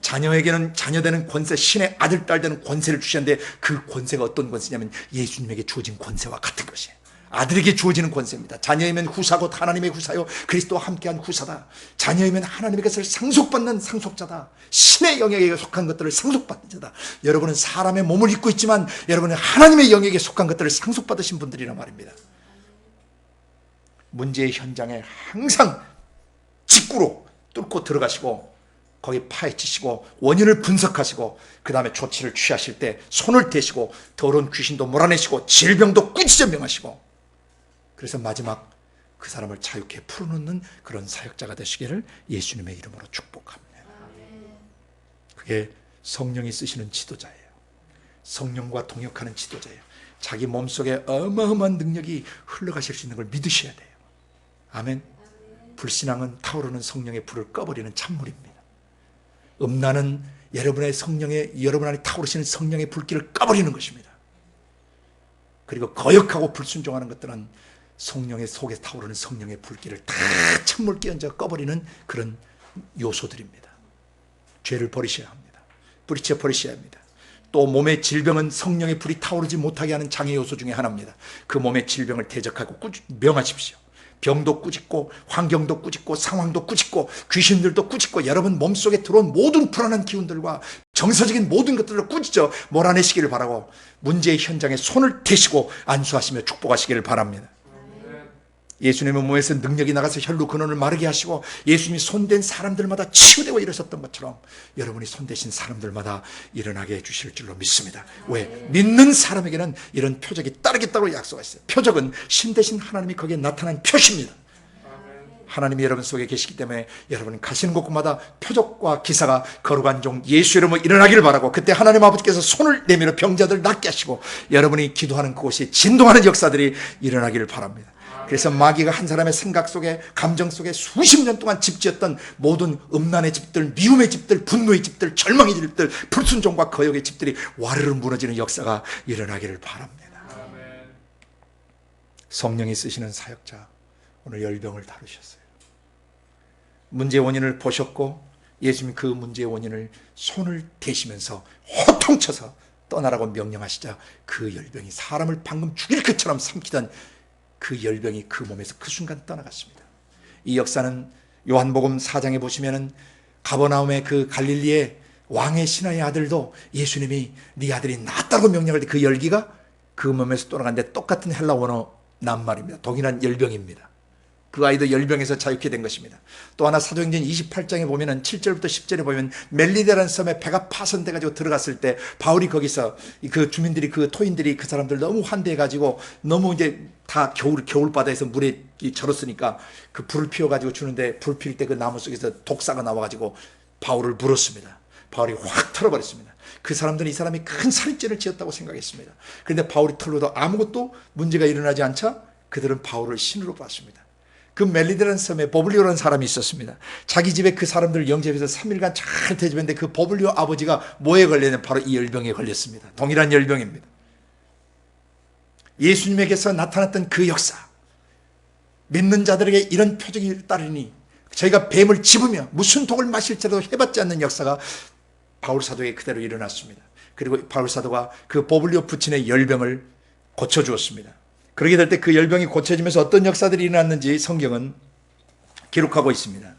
자녀에게는 자녀되는 권세, 신의 아들, 딸 되는 권세를 주셨는데 그 권세가 어떤 권세냐면 예수님에게 주어진 권세와 같은 것이에요. 아들에게 주어지는 권세입니다. 자녀이면 후사고 하나님의 후사요, 그리스도와 함께한 후사다. 자녀이면 하나님의 것을 상속받는 상속자다. 신의 영역에 속한 것들을 상속받는 자다. 여러분은 사람의 몸을 입고 있지만 여러분은 하나님의 영역에 속한 것들을 상속받으신 분들이란 말입니다. 문제의 현장에 항상 직구로 뚫고 들어가시고 거기 파헤치시고 원인을 분석하시고 그 다음에 조치를 취하실 때 손을 대시고 더러운 귀신도 몰아내시고 질병도 꾸짖어 명하시고, 그래서 마지막 그 사람을 자유케 풀어놓는 그런 사역자가 되시기를 예수님의 이름으로 축복합니다. 그게 성령이 쓰시는 지도자예요. 성령과 동역하는 지도자예요. 자기 몸속에 어마어마한 능력이 흘러가실 수 있는 걸 믿으셔야 돼요. 아멘. 불신앙은 타오르는 성령의 불을 꺼버리는 찬물입니다. 음란은 여러분 안에 타오르시는 성령의 불길을 꺼버리는 것입니다. 그리고 거역하고 불순종하는 것들은 성령의 속에 타오르는 성령의 불길을 다 찬물 끼얹어 꺼버리는 그런 요소들입니다. 죄를 버리셔야 합니다. 뿌리쳐 버리셔야 합니다. 또 몸의 질병은 성령의 불이 타오르지 못하게 하는 장애 요소 중에 하나입니다. 그 몸의 질병을 대적하고 명하십시오. 병도 꾸짖고 환경도 꾸짖고 상황도 꾸짖고 귀신들도 꾸짖고 여러분 몸속에 들어온 모든 불안한 기운들과 정서적인 모든 것들을 꾸짖어 몰아내시기를 바라고 문제의 현장에 손을 대시고 안수하시며 축복하시기를 바랍니다. 예수님의 몸에서 능력이 나가서 혈루 근원을 마르게 하시고 예수님이 손댄 사람들마다 치유되고 일어섰던 것처럼 여러분이 손대신 사람들마다 일어나게 해주실 줄로 믿습니다. 왜? 믿는 사람에게는 이런 표적이 따르겠다고 약속하셨어요. 표적은 신 대신 하나님이 거기에 나타난 표시입니다. 하나님이 여러분 속에 계시기 때문에 여러분 가시는 곳마다 표적과 기사가 거룩한 종 예수 이름으로 일어나기를 바라고, 그때 하나님 아버지께서 손을 내밀어 병자들 낫게 하시고 여러분이 기도하는 그곳이 진동하는 역사들이 일어나기를 바랍니다. 그래서 마귀가 한 사람의 생각 속에 감정 속에 수십 년 동안 집지었던 모든 음란의 집들, 미움의 집들, 분노의 집들, 절망의 집들, 불순종과 거역의 집들이 와르르 무너지는 역사가 일어나기를 바랍니다. 성령이 쓰시는 사역자, 오늘 열병을 다루셨어요. 문제의 원인을 보셨고 예수님이 그 문제의 원인을 손을 대시면서 호통쳐서 떠나라고 명령하시자 그 열병이 사람을 방금 죽일 것처럼 삼키던 그 열병이 그 몸에서 그 순간 떠나갔습니다. 이 역사는 요한복음 4장에 보시면은 가버나움의 그 갈릴리의 왕의 신하의 아들도 예수님이 네 아들이 낫다고 명령할 때 그 열기가 그 몸에서 떠나갔는데 똑같은 헬라 원어 낱말입니다. 동일한 열병입니다. 그 아이도 열병에서 자유케 된 것입니다. 또 하나 사도행전 28장에 보면은 7절부터 10절에 보면 멜리데라는 섬에 배가 파손돼 가지고 들어갔을 때 바울이 거기서 그 주민들이 그 토인들이 그 사람들 너무 환대해 가지고 너무 이제 다 겨울바다에서 물에 절었으니까 그 불을 피워 가지고 주는데 불 필 때 그 나무 속에서 독사가 나와 가지고 바울을 물었습니다. 바울이 확 털어버렸습니다. 그 사람들은 이 사람이 큰 살인죄를 지었다고 생각했습니다. 그런데 바울이 털어도 아무것도 문제가 일어나지 않자 그들은 바울을 신으로 봤습니다. 그 멜리데라는 섬에 버블리오라는 사람이 있었습니다. 자기 집에 그 사람들을 영접해서 3일간 잘 대접했는데 그 버블리오 아버지가 뭐에 걸렸냐면 바로 이 열병에 걸렸습니다. 동일한 열병입니다. 예수님에게서 나타났던 그 역사, 믿는 자들에게 이런 표적이 따르니 저희가 뱀을 집으며 무슨 독을 마실지라도 해봤지 않는 역사가 바울 사도에게 그대로 일어났습니다. 그리고 바울 사도가 그 버블리오 부친의 열병을 고쳐주었습니다. 그렇게 될 때 그 열병이 고쳐지면서 어떤 역사들이 일어났는지 성경은 기록하고 있습니다.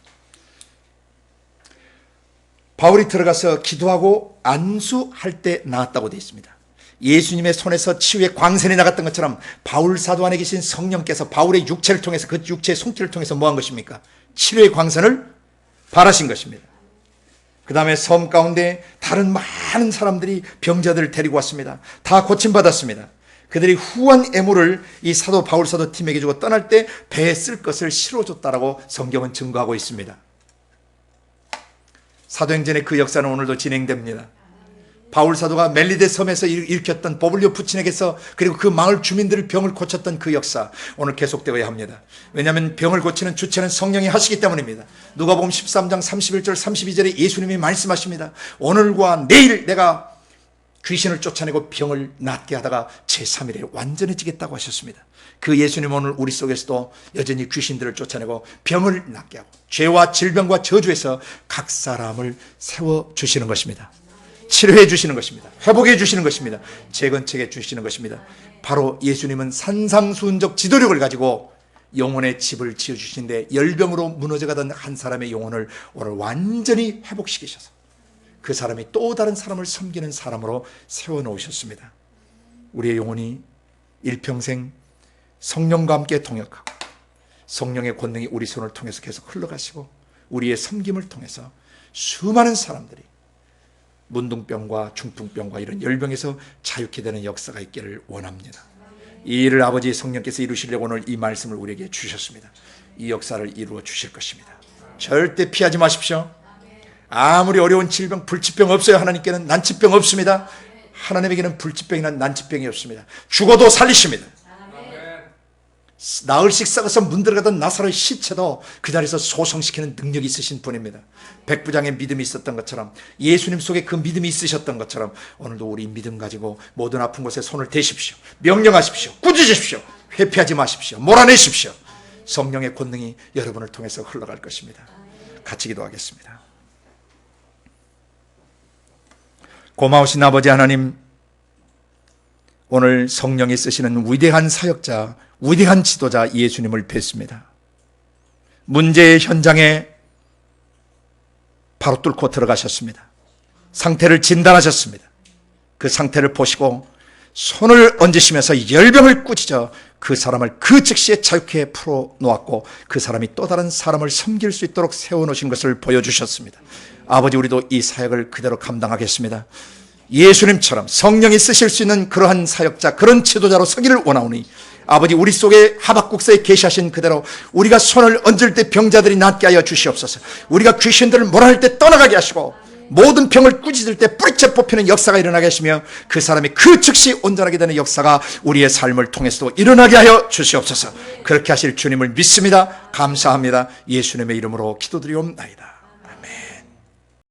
바울이 들어가서 기도하고 안수할 때 나았다고 되어 있습니다. 예수님의 손에서 치유의 광선이 나갔던 것처럼 바울 사도 안에 계신 성령께서 바울의 육체를 통해서, 그 육체의 손길을 통해서 뭐 한 것입니까? 치료의 광선을 발하신 것입니다. 그 다음에 섬 가운데 다른 많은 사람들이 병자들을 데리고 왔습니다. 다 고침받았습니다. 그들이 후한 애물을 이 사도 바울 사도 팀에게 주고 떠날 때 배에 쓸 것을 실어줬다라고 성경은 증거하고 있습니다. 사도행전의 그 역사는 오늘도 진행됩니다. 바울 사도가 멜리데 섬에서 일으켰던 보블리오 푸친에게서, 그리고 그 마을 주민들의 병을 고쳤던 그 역사, 오늘 계속되어야 합니다. 왜냐하면 병을 고치는 주체는 성령이 하시기 때문입니다. 누가복음 13장 31절 32절에 예수님이 말씀하십니다. 오늘과 내일 내가 귀신을 쫓아내고 병을 낫게 하다가 제3일에 완전해지겠다고 하셨습니다. 그 예수님 오늘 우리 속에서도 여전히 귀신들을 쫓아내고 병을 낫게 하고 죄와 질병과 저주에서 각 사람을 세워주시는 것입니다. 치료해 주시는 것입니다. 회복해 주시는 것입니다. 재건책해 주시는 것입니다. 바로 예수님은 산상수훈적 지도력을 가지고 영혼의 집을 지어주시는데, 열병으로 무너져가던 한 사람의 영혼을 오늘 완전히 회복시키셔서 그 사람이 또 다른 사람을 섬기는 사람으로 세워놓으셨습니다. 우리의 영혼이 일평생 성령과 함께 동역하고 성령의 권능이 우리 손을 통해서 계속 흘러가시고 우리의 섬김을 통해서 수많은 사람들이 문둥병과 중풍병과 이런 열병에서 자유케 되는 역사가 있기를 원합니다. 이 일을 아버지 성령께서 이루시려고 오늘 이 말씀을 우리에게 주셨습니다. 이 역사를 이루어 주실 것입니다. 절대 피하지 마십시오. 아무리 어려운 질병, 불치병 없어요. 하나님께는 난치병 없습니다. 하나님에게는 불치병이나 난치병이 없습니다. 죽어도 살리십니다. 나흘씩 썩어서 문들어가던 나사로의 시체도 그 자리에서 소성시키는 능력이 있으신 분입니다. 백부장의 믿음이 있었던 것처럼, 예수님 속에 그 믿음이 있으셨던 것처럼 오늘도 우리 믿음 가지고 모든 아픈 곳에 손을 대십시오. 명령하십시오. 꾸짖으십시오. 회피하지 마십시오. 몰아내십시오. 성령의 권능이 여러분을 통해서 흘러갈 것입니다. 같이 기도하겠습니다. 고마우신 아버지 하나님, 오늘 성령이 쓰시는 위대한 사역자, 위대한 지도자 예수님을 뵙습니다. 문제의 현장에 바로 뚫고 들어가셨습니다. 상태를 진단하셨습니다. 그 상태를 보시고 손을 얹으시면서 열병을 꾸짖어 그 사람을 그 즉시에 자유케 풀어놓았고 그 사람이 또 다른 사람을 섬길 수 있도록 세워놓으신 것을 보여주셨습니다. 아버지, 우리도 이 사역을 그대로 감당하겠습니다. 예수님처럼 성령이 쓰실 수 있는 그러한 사역자, 그런 지도자로 서기를 원하오니 아버지, 우리 속에 하박국서에 계시하신 그대로 우리가 손을 얹을 때 병자들이 낫게 하여 주시옵소서. 우리가 귀신들을 몰아낼 때 떠나가게 하시고 모든 병을 꾸짖을 때 뿌리째 뽑히는 역사가 일어나게 하시며 그 사람이 그 즉시 온전하게 되는 역사가 우리의 삶을 통해서도 일어나게 하여 주시옵소서. 그렇게 하실 주님을 믿습니다. 감사합니다. 예수님의 이름으로 기도드리옵나이다.